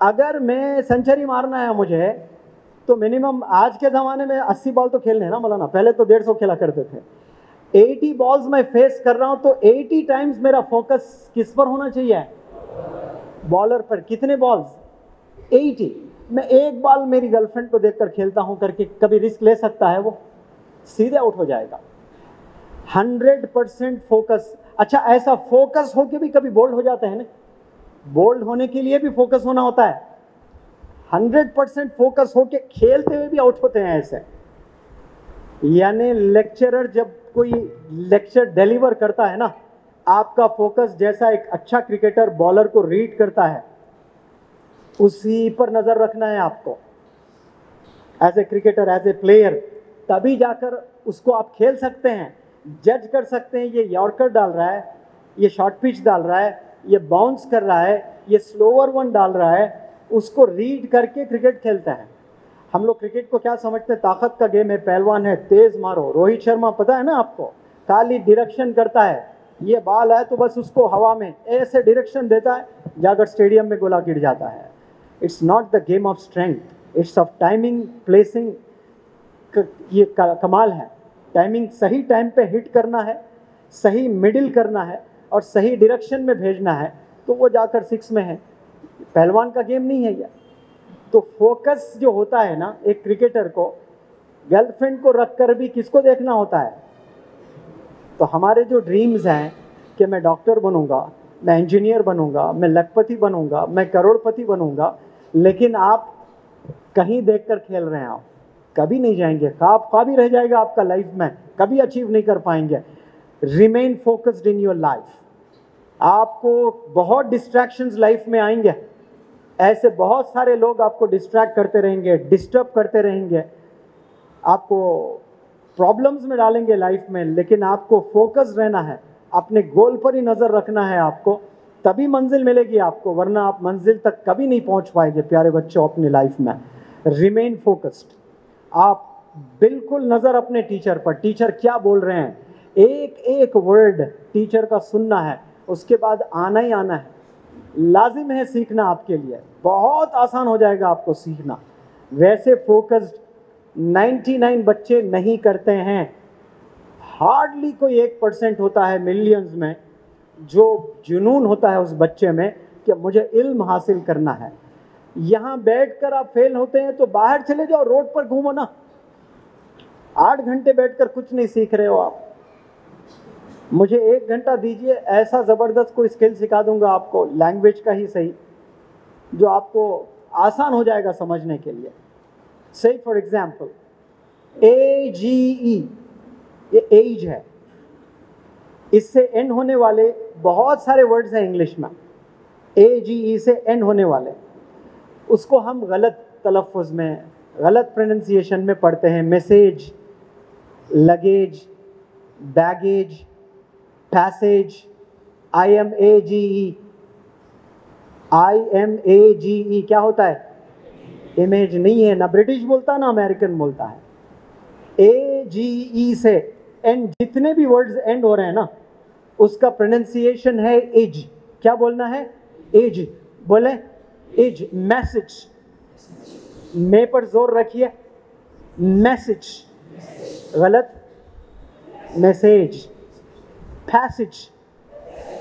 अगर मैं सेंचुरी मारना है मुझे, तो मिनिमम आज के ज़माने में 80 बॉल तो खेलने हैं ना मौलाना, पहले तो 150 खेला करते थे। 80 बॉल्स मैं फेस कर रहा हूं, तो 80 टाइम्स मेरा फोकस किस पर होना चाहिए? बॉलर पर। कितने बॉल्स? 80। मैं एक बॉल मेरी गर्लफ्रेंड को देखकर खेलता हूं करके कभी रिस्क ले सकता है? वो सीधे आउट हो जाएगा। 100% फोकस। अच्छा, ऐसा फोकस हो के भी कभी बोल्ड हो जाते हैं ना? बोल्ड होने के लिए भी फोकस होना होता है। 100% फोकस होके खेलते हुए भी आउट होते हैं ऐसे। यानी लेक्चरर जब कोई लेक्चर डिलीवर करता है ना, आपका फोकस जैसा एक अच्छा क्रिकेटर बॉलर को रीड करता है, उसी पर नजर रखना है आपको as a cricketer, as a player. तभी जाकर उसको आप खेल सकते हैं, जज कर सकते हैं ये यॉर्कर डाल रहा है, ये शॉर्ट पिच डाल रहा है, ये बाउंस कर रहा है, ये स्लोअर वन डाल रहा है। उसको रीड करके क्रिकेट खेलता है। हम लोग क्रिकेट को क्या समझते हैं? ताकत का गेम है, पहलवान है, तेज मारो। रोहित शर्मा पता है ना आपको, खाली डायरेक्शन करता है। ये बॉल है तो बस उसको हवा में ऐसे डायरेक्शन देता है, जाकर स्टेडियम में गोला गिर जाता है। It's not the game of strength, it's of timing, placing. ये कमाल है। टाइमिंग, सही टाइम पे हिट करना है, सही मिडिल करना है और सही डायरेक्शन में भेजना है, तो वो जाकर 6 में है। पहलवान का गेम नहीं है ये। तो फोकस जो होता है ना, एक क्रिकेटर को गर्लफ्रेंड को रखकर भी किसको देखना होता है? तो हमारे जो ड्रीम्स हैं कि मैं डॉक्टर बनूंगा, मैं इंजीनियर बनूंगा, मैं लखपति बनूंगा, मैं करोड़पति बनूंगा, लेकिन आप कहीं देखकर खेल रहे हैं, आप कभी नहीं जाएंगे। ख्वाब ही रह जाएगा आपका लाइफ में, कभी अचीव नहीं कर पाएंगे। Remain focused in your life. आपको बहुत डिस्ट्रैक्शंस लाइफ में आएंगे, ऐसे बहुत सारे लोग आपको डिस्ट्रैक्ट करते रहेंगे, डिस्टर्ब करते रहेंगे, आपको प्रॉब्लम्स में डालेंगे लाइफ में, लेकिन आपको फोकस रहना है, अपने गोल पर ही नज़र रखना है आपको, तभी मंजिल मिलेगी आपको, वरना आप मंजिल तक कभी नहीं पहुंच पाएंगे। प्यारे बच्चों, अपनी लाइफ में रिमेन फोकस्ड। आप बिल्कुल नज़र अपने टीचर पर, टीचर क्या बोल रहे हैं, एक एक वर्ड टीचर का सुनना है, उसके बाद आना ही आना है। लाजिम है सीखना आपके लिए, बहुत आसान हो जाएगा आपको सीखना। वैसे फोकस्ड 99 बच्चे नहीं करते हैं। हार्डली कोई 1% होता है मिलियंस में जो जुनून होता है उस बच्चे में कि मुझे इल्म हासिल करना है। यहाँ बैठकर आप फेल होते हैं तो बाहर चले जाओ, रोड पर घूमो ना। 8 घंटे बैठकर कुछ नहीं सीख रहे हो आप। मुझे 1 घंटा दीजिए, ऐसा ज़बरदस्त कोई स्किल सिखा दूंगा आपको, लैंग्वेज का ही सही, जो आपको आसान हो जाएगा समझने के लिए। से फॉर एग्जाम्पल AGE, ये एज है, इससे एंड होने वाले बहुत सारे वर्ड्स हैं इंग्लिश में। AGE से एंड होने वाले, उसको हम गलत तलफ़ुज़ में, गलत प्रोनाउंसिएशन में पढ़ते हैं। Message, luggage, baggage, passage, IMAGE क्या होता है? इमेज नहीं है ना, ब्रिटिश बोलता ना अमेरिकन बोलता है। AGE से एंड, जितने भी वर्ड्स एंड हो रहे हैं ना, उसका प्रोनाउंसिएशन है एज। क्या बोलना है? एज। बोले एज। मैसेज, मे पर जोर रखिए, मैसेज गलत, message. Passage,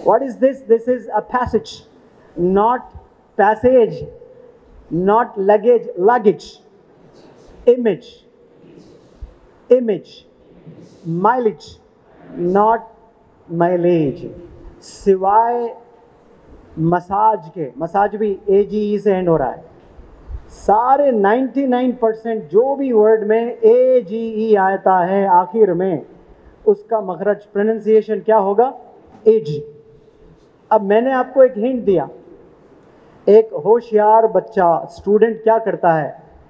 what is this? This is a passage, not passage, not luggage, luggage. Image, image. Mileage, not mileage. सिवाय मसाज के, मसाज भी AGE से एंड हो रहा है। सारे 99% जो भी वर्ड में AGE आता है आखिर में, उसका मखरज, प्रोनाउंसिएशन क्या होगा? एज। अब मैंने आपको एक हिंट दिया, एक होशियार बच्चा स्टूडेंट क्या करता है,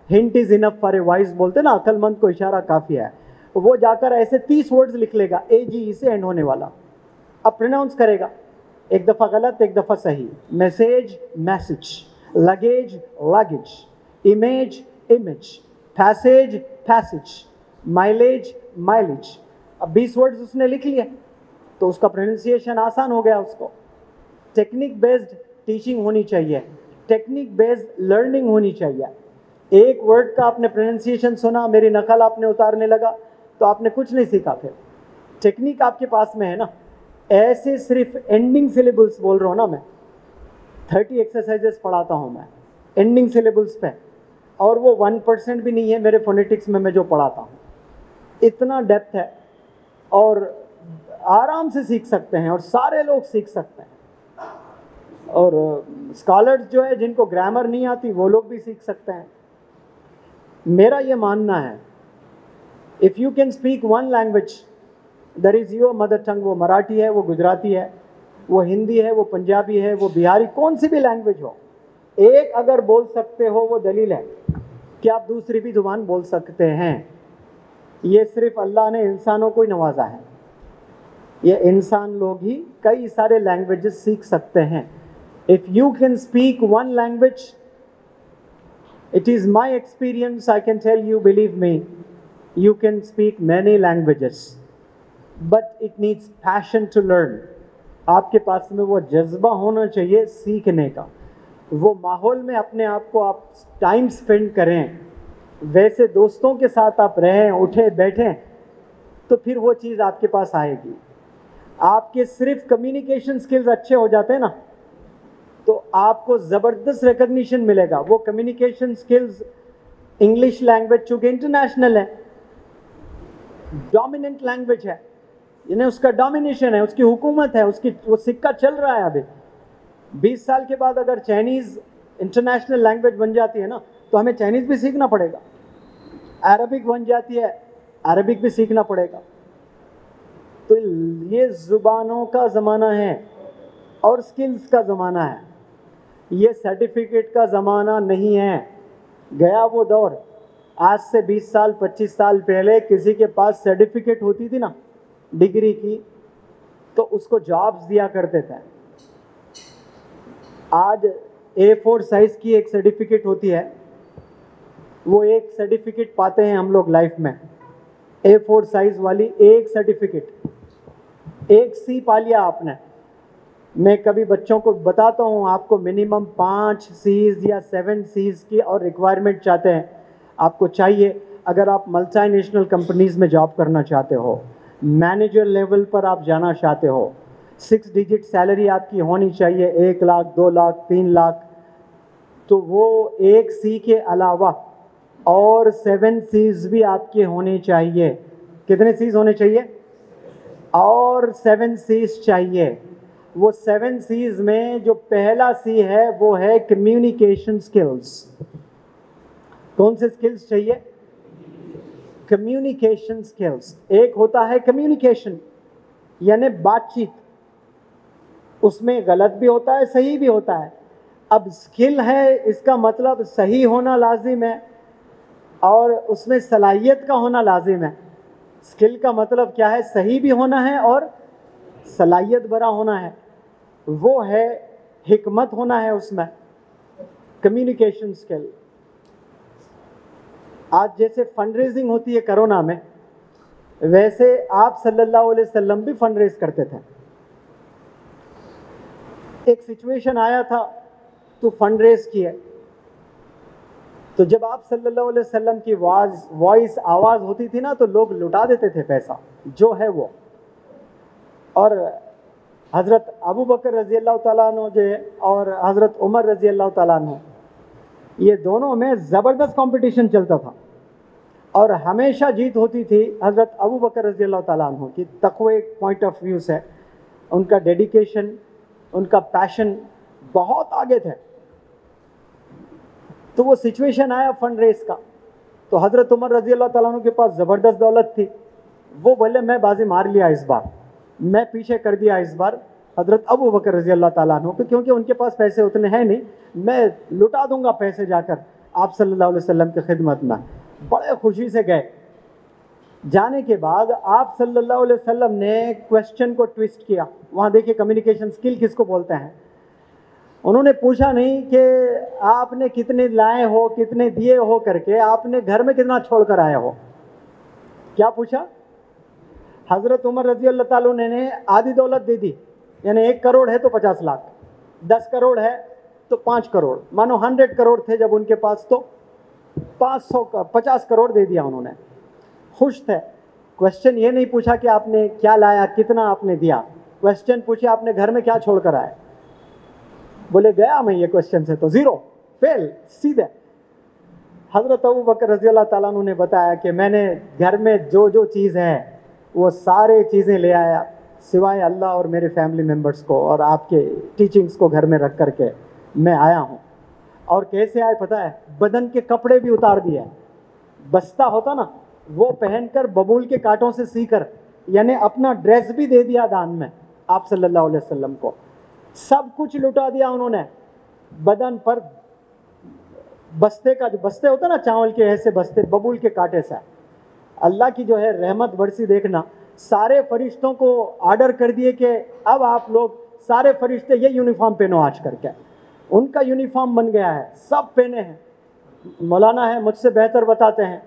hint is enough for a wise, बोलते ना अक्लमंद को इशारा काफी है, वो जाकर ऐसे 30 वर्ड्स लिख लेगा, AGE से एंड होने वाला। अब प्रोनाउंस करेगा, एक दफा गलत एक दफा सही। Message message, luggage luggage, image image, passage passage, mileage mileage. अब 20 वर्ड्स उसने लिख लिए तो उसका प्रोनाउंसिएशन आसान हो गया उसको। टेक्निक बेस्ड टीचिंग होनी चाहिए, टेक्निक बेस्ड लर्निंग होनी चाहिए। एक वर्ड का आपने प्रोनाउंसिएशन सुना, मेरी नकल आपने उतारने लगा तो आपने कुछ नहीं सीखा। फिर टेक्निक आपके पास में है ना। ऐसे सिर्फ एंडिंग सिलेबल्स बोल रहा हूँ ना मैं, 30 एक्सरसाइजेस पढ़ाता हूँ मैं एंडिंग सिलेबल्स पे, और वो 1% भी नहीं है मेरे फोनेटिक्स में मैं जो पढ़ाता हूँ। इतना डेप्थ है और आराम से सीख सकते हैं और सारे लोग सीख सकते हैं। और स्कॉलर्स जो है जिनको ग्रामर नहीं आती वो लोग भी सीख सकते हैं। मेरा ये मानना है, if you can speak one language that is your mother tongue, वो मराठी है, वो गुजराती है, वो हिंदी है, वो पंजाबी है, वो बिहारी, कौन सी भी लैंग्वेज हो, एक अगर बोल सकते हो वो दलील है कि आप दूसरी भी जुबान बोल सकते हैं। ये सिर्फ अल्लाह ने इंसानों को ही नवाजा है, ये इंसान लोग ही कई सारे लैंग्वेजेस सीख सकते हैं। If you can speak one language, it is my experience, I can tell you, believe me, you can speak many languages, but it needs passion to learn. आपके पास में वो जज्बा होना चाहिए सीखने का, वो माहौल में अपने आप को आप टाइम स्पेंड करें, वैसे दोस्तों के साथ आप रहें, उठे बैठें, तो फिर वो चीज़ आपके पास आएगी। आपके सिर्फ कम्युनिकेशन स्किल्स अच्छे हो जाते हैं ना तो आपको ज़बरदस्त रिकग्निशन मिलेगा। वो कम्युनिकेशन स्किल्स, इंग्लिश लैंग्वेज चूँकि इंटरनेशनल है, डोमिनेंट लैंग्वेज है, यानी उसका डोमिनेशन है, उसकी हुकूमत है, उसकी वो सिक्का चल रहा है। अभी 20 साल के बाद अगर चाइनीज़ इंटरनेशनल लैंग्वेज बन जाती है ना तो हमें चाइनीज़ भी सीखना पड़ेगा। अरबिक बन जाती है, अरबिक भी सीखना पड़ेगा। तो ये ज़ुबानों का ज़माना है और स्किल्स का ज़माना है, ये सर्टिफिकेट का ज़माना नहीं है। गया वो दौर, आज से 20 साल 25 साल पहले किसी के पास सर्टिफिकेट होती थी ना डिग्री की तो उसको जॉब्स दिया करते थे। आज A4 साइज़ की एक सर्टिफिकेट होती है, वो एक सर्टिफिकेट पाते हैं हम लोग लाइफ में, A4 साइज़ वाली एक सर्टिफिकेट, एक सी पा लिया आपने। मैं कभी बच्चों को बताता हूँ आपको मिनिमम 5 C's या 7 C's की और रिक्वायरमेंट चाहते हैं, आपको चाहिए अगर आप मल्टीनेशनल कंपनीज़ में जॉब करना चाहते हो, मैनेजर लेवल पर आप जाना चाहते हो, 6 डिजिट सैलरी आपकी होनी चाहिए, 1 लाख 2 लाख 3 लाख, तो वो एक C के अलावा और 7 C's भी आपके होने चाहिए। कितने C's होने चाहिए? और 7 C's चाहिए। वो 7 C's में जो पहला C है वो है कम्युनिकेशन स्किल्स। कौन से स्किल्स चाहिए? Communication skills. एक होता है कम्युनिकेशन यानी बातचीत, उसमें गलत भी होता है सही भी होता है। अब स्किल है इसका मतलब सही होना लाजिम है और उसमें सलाहियत का होना लाजिम है। स्किल का मतलब क्या है? सही भी होना है और सलाहियत भरा होना है, वो है हिकमत होना है उसमें। Communication skill. आज जैसे फंड रेजिंग होती है कोरोना में, वैसे आप सल्लल्लाहु अलैहि वसल्लम भी फंड रेज करते थे। एक सिचुएशन आया था तो फंड रेज किए, तो जब आप सल्लल्लाहु अलैहि वसल्लम की वॉइस आवाज़ होती थी ना तो लोग लुटा देते थे पैसा जो है वो। और हज़रत अबू बकर रज़ी अल्लाह तआला अन्हु जो है और हज़रत उमर रज़ी अल्लाह तआला अन्हु, ये दोनों में ज़बरदस्त कंपटीशन चलता था और हमेशा जीत होती थी हज़रत अबू बकर रज़ी अल्लाह तआला अन्हु की। तक़वे पॉइंट ऑफ व्यू से उनका डेडिकेशन, उनका पैशन बहुत आगे थे। तो वो सिचुएशन आया फंड रेस का, तो हज़रत उमर रज़ी अल्लाह तआला अन्हु के पास ज़बरदस्त दौलत थी, वो बोले मैं बाजी मार लिया इस बार, मैं पीछे कर दिया इस बार हज़रत अबू बकर रज़ी अल्लाह ताला अन्हु को, क्योंकि उनके पास पैसे उतने हैं नहीं, मैं लुटा दूंगा पैसे जाकर आप सल्लल्लाहु अलैहि वसल्लम की खिदमत में। बड़े खुशी से गए। जाने के बाद आप सल्लल्लाहु अलैहि वसल्लम ने क्वेश्चन को ट्विस्ट किया। वहाँ देखिए कम्युनिकेशन स्किल किसको बोलते हैं। उन्होंने पूछा नहीं कि आपने कितने लाए हो, कितने दिए हो करके, आपने घर में कितना छोड़ कर आए हो। क्या पूछा? हज़रत उमर रज़ी अल्लाह ताला ने आधी दौलत दे दी, यानी 1 करोड़ है तो 50 लाख, 10 करोड़ है तो 5 करोड़, मानो 100 करोड़ थे जब उनके पास तो 50 करोड़ दे दिया उन्होंने। खुश थे। क्वेश्चन ये नहीं पूछा कि आपने क्या लाया, कितना आपने दिया। क्वेश्चन पूछे आपने घर में क्या छोड़ कर आए। बोले गया मैं ये क्वेश्चन से तो 0 फेल सीधे। हज़रत अबू बकर रज़ी अल्लाह ताला अन्हु ने बताया कि मैंने घर में जो जो चीज़ है वो सारे चीज़ें ले आया, सिवाय अल्लाह और मेरे फैमिली मेम्बर्स को और आपके टीचिंग्स को घर में रख करके मैं आया हूँ। और कैसे आए पता है? बदन के कपड़े भी उतार दिए। बस्ता होता ना, वो पहनकर बबूल के कांटों से सीकर, यानी अपना ड्रेस भी दे दिया दान में आप सल्लल्लाहु अलैहि वसल्लम को। सब कुछ लुटा दिया उन्होंने। बदन पर बस्ते का, जो बस्ते होता ना चावल के, ऐसे बस्ते बबूल के कांटे से। अल्लाह की जो है रहमत बरसी देखना। सारे फरिश्तों को ऑर्डर कर दिए कि अब आप लोग सारे फरिश्ते ये यूनिफॉर्म पहनो आज करके। उनका यूनिफॉर्म बन गया है, सब पहने हैं। मौलाना है, मुझसे बेहतर बताते हैं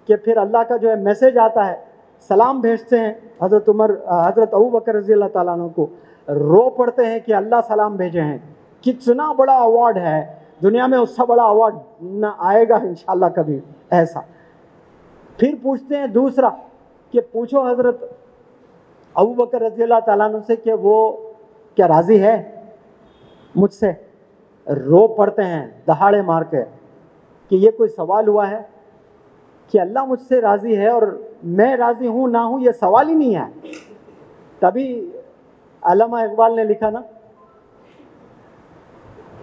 कि फिर अल्लाह का जो है मैसेज आता है, सलाम भेजते हैं हज़रत अबू बकर रज़ी अल्लाह ताला अन्हु को, रो पड़ते हैं कि अल्लाह सलाम भेजे हैं। कितना बड़ा अवार्ड है, दुनिया में उससे बड़ा अवार्ड ना आएगा इंशाल्लाह कभी ऐसा। फिर पूछते हैं दूसरा कि पूछो हज़रत अबू बकर रज़ी अल्लाह ताला अन्हु से कि वो क्या राज़ी है मुझसे। रो पड़ते हैं दहाड़े मार के कि ये कोई सवाल हुआ है कि अल्लाह मुझसे राज़ी है और मैं राज़ी हूँ ना हूँ, ये सवाल ही नहीं है। तभी अल्लामा इकबाल ने लिखा ना,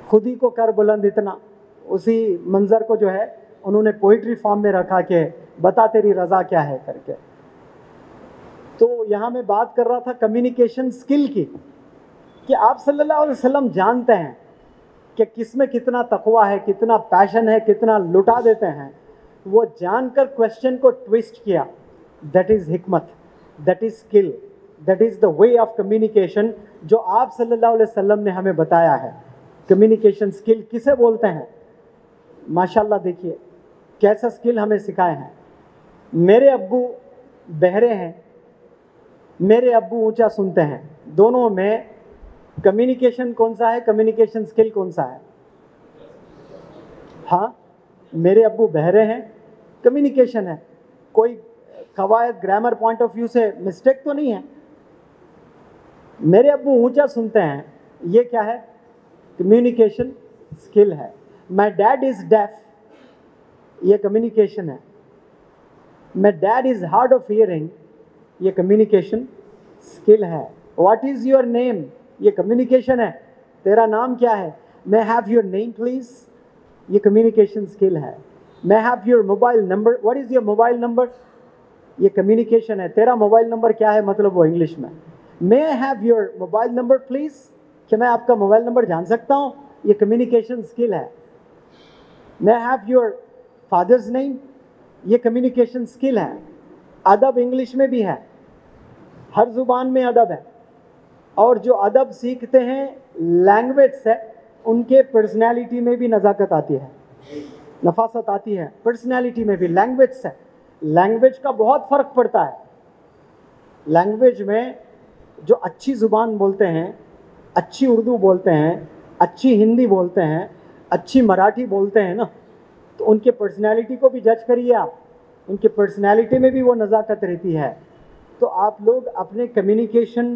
खुद ही को कर बुलंद इतना, उसी मंज़र को जो है उन्होंने पोइट्री फॉर्म में रखा कि बता तेरी रज़ा क्या है करके। तो यहाँ मैं बात कर रहा था कम्युनिकेशन स्किल की, कि आप सल्लल्लाहु अलैहि वसल्लम जानते हैं कि किस में कितना तकवा है, कितना पैशन है, कितना लुटा देते हैं। वो जानकर क्वेश्चन को ट्विस्ट किया। दैट इज़ हिकमत, that is skill, that is the way of communication जो आप सल्लल्लाहु अलैहि वसल्लम ने हमें बताया है। कम्युनिकेशन स्किल किसे बोलते हैं? माशाल्लाह देखिए कैसा स्किल हमें सिखाए हैं। मेरे अब्बू बहरे हैं, मेरे अब्बू ऊंचा सुनते हैं। दोनों में कम्युनिकेशन कौन सा है, कम्युनिकेशन स्किल कौन सा है? हाँ, मेरे अब्बू बहरे हैं, कम्युनिकेशन है। कोई कवायद ग्रामर पॉइंट ऑफ व्यू से मिस्टेक तो नहीं है। मेरे अब्बू ऊंचा सुनते हैं, ये क्या है? कम्युनिकेशन स्किल है। माई डैड इज़ डेफ, ये कम्युनिकेशन है। My dad is hard of hearing, ये कम्युनिकेशन स्किल है। व्हाट इज़ योर नेम, ये कम्युनिकेशन है। तेरा नाम क्या है? मे हैव योर नेम प्लीज़, ये कम्युनिकेशन स्किल है। मे have your mobile number, what is your mobile number, ये कम्युनिकेशन है। तेरा मोबाइल नंबर क्या है, मतलब वो इंग्लिश में। मे have your mobile number please, कि मैं आपका मोबाइल नंबर जान सकता हूँ, ये कम्युनिकेशन स्किल है। मे हैव योर फादर्स नेम, ये कम्युनिकेशन स्किल है। अदब इंग्लिश में भी है, हर ज़ुबान में अदब है। और जो अदब सीखते हैं लैंग्वेज से, उनके पर्सनैलिटी में भी नज़ाकत आती है, नफासत आती है। पर्सनैलिटी में भी लैंग्वेज से, लैंग्वेज का बहुत फ़र्क पड़ता है। लैंग्वेज में जो अच्छी ज़ुबान बोलते हैं, अच्छी उर्दू बोलते हैं, अच्छी हिंदी बोलते हैं, अच्छी मराठी बोलते हैं ना, तो उनके पर्सनैलिटी को भी जज करिए आप। उनके पर्सनैलिटी में भी वो नज़ाकत रहती है। तो आप लोग अपने कम्युनिकेशन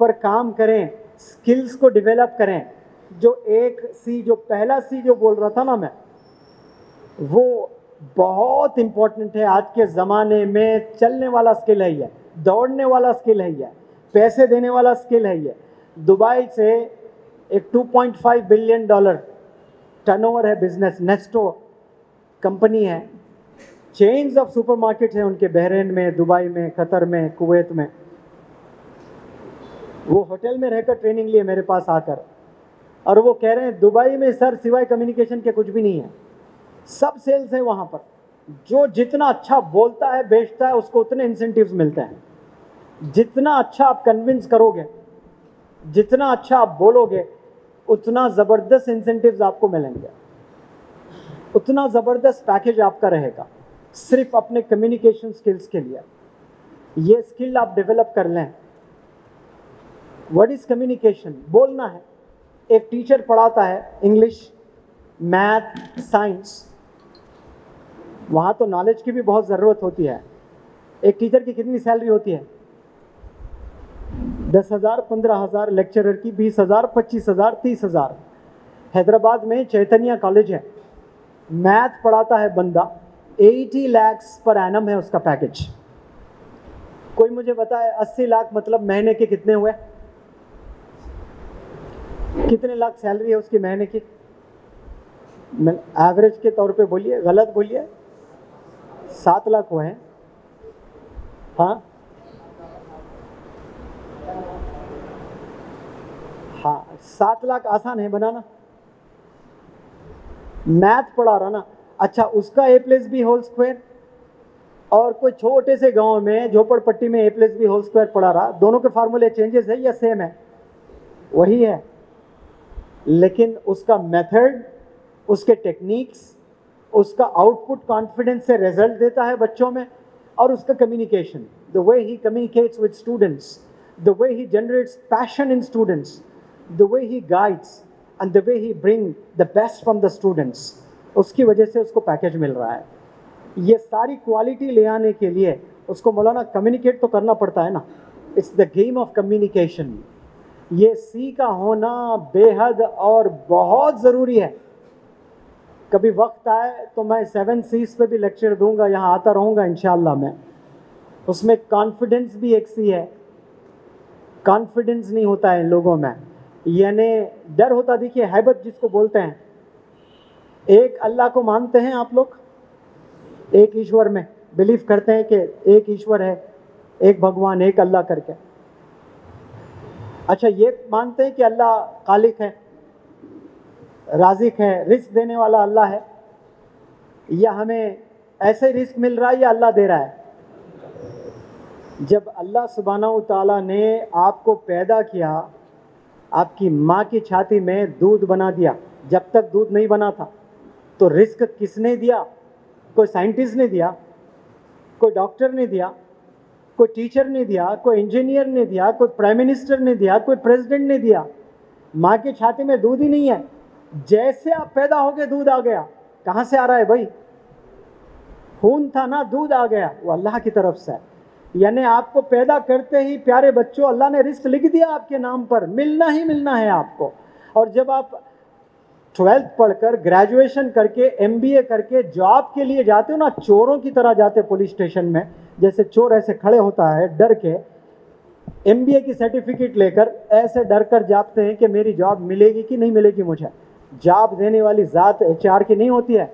पर काम करें, स्किल्स को डेवलप करें। जो एक सी, जो पहला सी जो बोल रहा था ना मैं, वो बहुत इम्पोर्टेंट है। आज के ज़माने में चलने वाला स्किल है ये, दौड़ने वाला स्किल है ये, पैसे देने वाला स्किल है ये। दुबई से एक $2.5 बिलियन टर्नओवर है बिजनेस, नेस्टो कंपनी है। चेन्स ऑफ सुपरमार्केट है उनके, बहरीन में, दुबई में, कतर में, कुवैत में। वो होटल में रहकर ट्रेनिंग लिए मेरे पास आकर, और वो कह रहे हैं दुबई में सर सिवाय कम्युनिकेशन के कुछ भी नहीं है, सब सेल्स है वहाँ पर। जो जितना अच्छा बोलता है बेचता है उसको उतने इंसेंटिव्स मिलते हैं। जितना अच्छा आप कन्विंस करोगे, जितना अच्छा आप बोलोगे, उतना ज़बरदस्त इंसेंटिव्स आपको मिलेंगे, उतना ज़बरदस्त पैकेज आपका रहेगा सिर्फ अपने कम्युनिकेशन स्किल्स के लिए। ये स्किल आप डेवलप कर लें। What is communication? बोलना है। एक टीचर पढ़ाता है इंग्लिश, मैथ, साइंस, वहाँ तो नॉलेज की भी बहुत ज़रूरत होती है। एक टीचर की कितनी सैलरी होती है? 10,000, 15,000, लेक्चरर की 20,000, 25,000, 30,000। हैदराबाद में चैतन्य कॉलेज है, मैथ पढ़ाता है बंदा, 80 लाख पर एनम है उसका पैकेज। कोई मुझे बताए 80 लाख मतलब महीने के कितने हुए? कितने लाख सैलरी है उसकी महीने की? एवरेज के तौर पे बोलिए, गलत बोलिए, 7 लाख हुए हैं। हाँ हाँ, 7 लाख आसान है बनाना। मैथ पढ़ा रहा ना, अच्छा उसका ए प्लस बी होल स्क्वायर, और कोई छोटे से गांव में झोपड़पट्टी में ए प्लस बी होल स्क्वायर पढ़ा रहा, दोनों के फार्मूले चेंजेस है या सेम है? वही है, लेकिन उसका मेथड, उसके टेक्निक्स, उसका आउटपुट कॉन्फिडेंस से रिजल्ट देता है बच्चों में। और उसका communication, the way he communicates with students, the way he generates passion in students, the way he guides and the way he bring the best from the students, उसकी वजह से उसको पैकेज मिल रहा है। ये सारी क्वालिटी ले आने के लिए उसको मौलाना कम्युनिकेट तो करना पड़ता है ना। It's the game of communication. ये सी का होना बेहद और बहुत ज़रूरी है। कभी वक्त आए तो मैं 7 सीज पे भी लेक्चर दूंगा, यहाँ आता रहूँगा इंशाअल्लाह मैं। उसमें कॉन्फिडेंस भी एक सी है। कॉन्फिडेंस नहीं होता है इन लोगों में, यानी डर होता। देखिए हैबत जिसको बोलते हैं। एक अल्लाह को मानते हैं आप लोग, एक ईश्वर में बिलीव करते हैं कि एक ईश्वर है, एक भगवान, एक अल्लाह करके। अच्छा ये मानते हैं कि अल्लाह खालिक है, राज़िक है, रिस्क देने वाला अल्लाह है, या हमें ऐसे रिस्क मिल रहा है या अल्लाह दे रहा है? जब अल्लाह सुब्हानहू तआला ने आपको पैदा किया, आपकी माँ की छाती में दूध बना दिया, जब तक दूध नहीं बना था, तो रिस्क किसने दिया? कोई साइंटिस्ट ने दिया, कोई डॉक्टर ने दिया, कोई टीचर ने दिया, कोई इंजीनियर ने दिया, कोई प्राइम मिनिस्टर ने दिया, कोई प्रेसिडेंट ने दिया। माँ की छाती में दूध ही नहीं है, जैसे आप पैदा हो गए दूध आ गया। कहाँ से आ रहा है भाई? खून था ना, दूध आ गया, वो अल्लाह की तरफ से। यानी आपको पैदा करते ही प्यारे बच्चों अल्लाह ने रिस्क लिख दिया आपके नाम पर, मिलना ही मिलना है आपको। और जब आप 12th पढ़कर, ग्रेजुएशन करके, MBA करके जॉब के लिए जाते हो ना, चोरों की तरह जाते पुलिस स्टेशन में, जैसे चोर ऐसे खड़े होता है डर के, MBA की सर्टिफिकेट लेकर ऐसे डर कर जाते हैं कि मेरी जॉब मिलेगी कि नहीं मिलेगी मुझे। जॉब देने वाली ज़ात HR की नहीं होती है,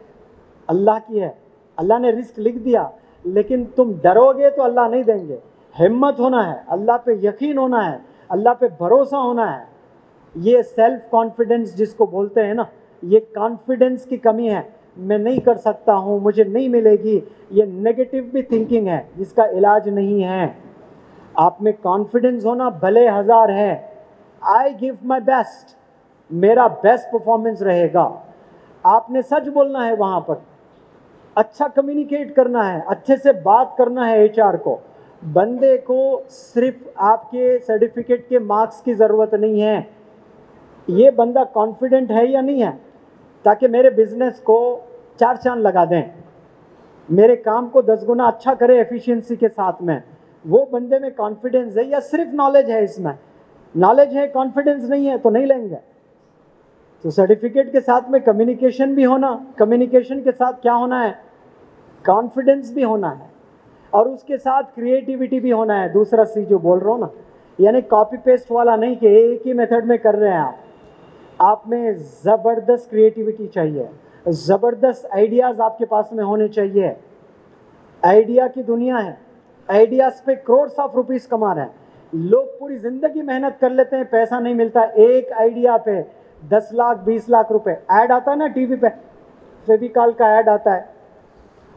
अल्लाह की है। अल्लाह ने रिस्क लिख दिया, लेकिन तुम डरोगे तो अल्लाह नहीं देंगे। हिम्मत होना है, अल्लाह पे यकीन होना है, अल्लाह पे भरोसा होना है। ये सेल्फ कॉन्फिडेंस जिसको बोलते हैं ना, ये कॉन्फिडेंस की कमी है। मैं नहीं कर सकता हूँ, मुझे नहीं मिलेगी, ये नेगेटिव भी थिंकिंग है जिसका इलाज नहीं है। आप में कॉन्फिडेंस होना भले 1000 है, आई गिव माई बेस्ट, मेरा बेस्ट परफॉर्मेंस रहेगा। आपने सच बोलना है वहाँ पर, अच्छा कम्युनिकेट करना है, अच्छे से बात करना है HR को। बंदे को सिर्फ आपके सर्टिफिकेट के मार्क्स की ज़रूरत नहीं है, ये बंदा कॉन्फिडेंट है या नहीं है, ताकि मेरे बिजनेस को 4 चांद लगा दें, मेरे काम को 10 गुना अच्छा करे एफिशिएंसी के साथ में। वो बंदे में कॉन्फिडेंस है या सिर्फ नॉलेज है? इसमें नॉलेज है, कॉन्फिडेंस नहीं है तो नहीं लेंगे। तो सर्टिफिकेट के साथ में कम्युनिकेशन भी होना, कम्युनिकेशन के साथ क्या होना है? कॉन्फिडेंस भी होना है, और उसके साथ क्रिएटिविटी भी होना है। दूसरा सी जो बोल रहा हूँ ना, यानी कॉपी पेस्ट वाला नहीं कि एक ही मेथड में कर रहे हैं आप में ज़बरदस्त क्रिएटिविटी चाहिए, ज़बरदस्त आइडियाज़ आपके पास में होने चाहिए। आइडिया की दुनिया है, आइडियाज़ पे करोड़ ऑफ रुपीस कमा रहे हैं। लोग पूरी जिंदगी मेहनत कर लेते हैं, पैसा नहीं मिलता। एक आइडिया पे 10 लाख 20 लाख रुपए। ऐड आता है ना टीवी पे, फेविकॉल का ऐड आता है।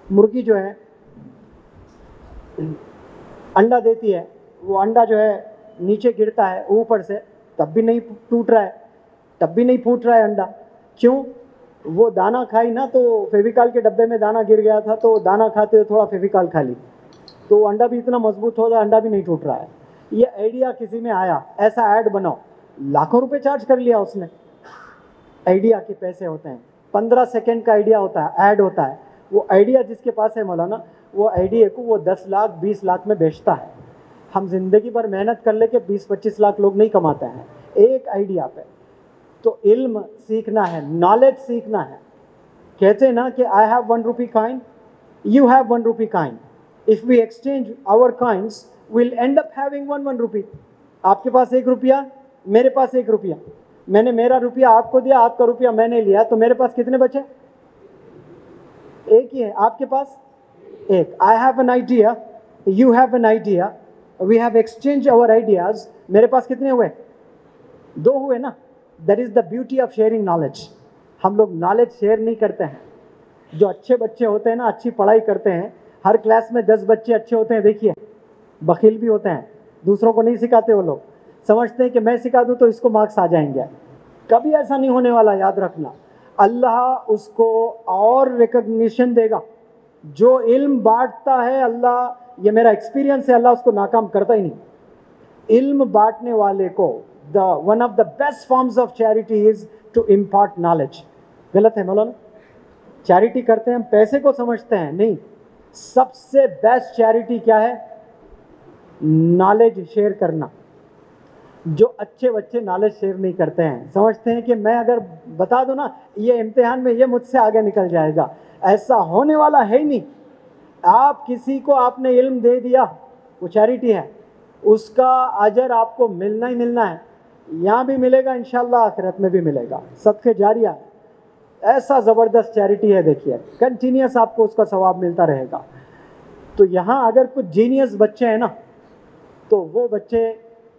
मुर्गी जो है अंडा देती है, वो अंडा जो है नीचे गिरता है ऊपर से, तब भी नहीं टूट रहा है, तब भी नहीं फूट रहा है अंडा। क्यों? वो दाना खाई ना, तो फेविकॉल के डब्बे में दाना गिर गया था, तो दाना खाते हुए थोड़ा फेविकॉल खा ली, तो अंडा भी इतना मजबूत हो गया, अंडा भी नहीं टूट रहा है। ये आइडिया किसी में आया, ऐसा ऐड बनाओ, लाखों रुपए चार्ज कर लिया उसने। आइडिया के पैसे होते हैं, 15 सेकेंड का आइडिया होता है, ऐड होता है। वो आइडिया जिसके पास है मौलाना, वो आइडिया को वो 10 लाख 20 लाख में बेचता है। हम जिंदगी भर मेहनत कर लेके 20-25 लाख लोग नहीं कमाते हैं एक आइडिया पे। तो इल्म सीखना है, नॉलेज सीखना है। कहते हैं ना कि I have 1 rupee coin, you have 1 rupee coin, if we exchange our coins will end up having 1 rupee. आपके पास 1 रुपया, मेरे पास 1 रुपया, मैंने मेरा रुपया आपको दिया, आपका रुपया मैंने लिया, तो मेरे पास कितने बचे? एक ही है। आपके पास एक। I have an idea, you have an idea, we have exchange our ideas. मेरे पास कितने हुए? 2 हुए ना। That is the beauty of sharing knowledge. हम लोग नॉलेज शेयर नहीं करते हैं। जो अच्छे बच्चे होते हैं ना, अच्छी पढ़ाई करते हैं, हर क्लास में 10 बच्चे अच्छे होते हैं, देखिए बखील भी होते हैं, दूसरों को नहीं सिखाते। वो लोग समझते हैं कि मैं सिखा दूं तो इसको मार्क्स आ जाएंगे। कभी ऐसा नहीं होने वाला, याद रखना। अल्लाह उसको और रिकग्निशन देगा। जो इल्म बांटता है, अल्लाह, ये मेरा एक्सपीरियंस है, अल्लाह उसको नाकाम करता ही नहीं। इल्म बांटने वाले को one of the best forms of charity is to impart knowledge. गलत है मौलाना? चैरिटी करते हैं हम पैसे को समझते हैं, नहीं। सबसे बेस्ट चैरिटी क्या है? नॉलेज शेयर करना। जो अच्छे बच्चे नॉलेज शेयर नहीं करते हैं, समझते हैं कि मैं अगर बता दूं ना, ये इम्तिहान में ये मुझसे आगे निकल जाएगा। ऐसा होने वाला है ही नहीं। आप किसी को आपने इल्म दे दिया, वो चैरिटी है, उसका अजर आपको मिलना ही मिलना है। यहाँ भी मिलेगा इंशाल्लाह, आखिरत में भी मिलेगा। सदके जारिया है, ऐसा ज़बरदस्त चैरिटी है, देखिए कंटिन्यूस आपको उसका सवाब मिलता रहेगा। तो यहाँ अगर कुछ जीनियस बच्चे हैं ना, तो वो बच्चे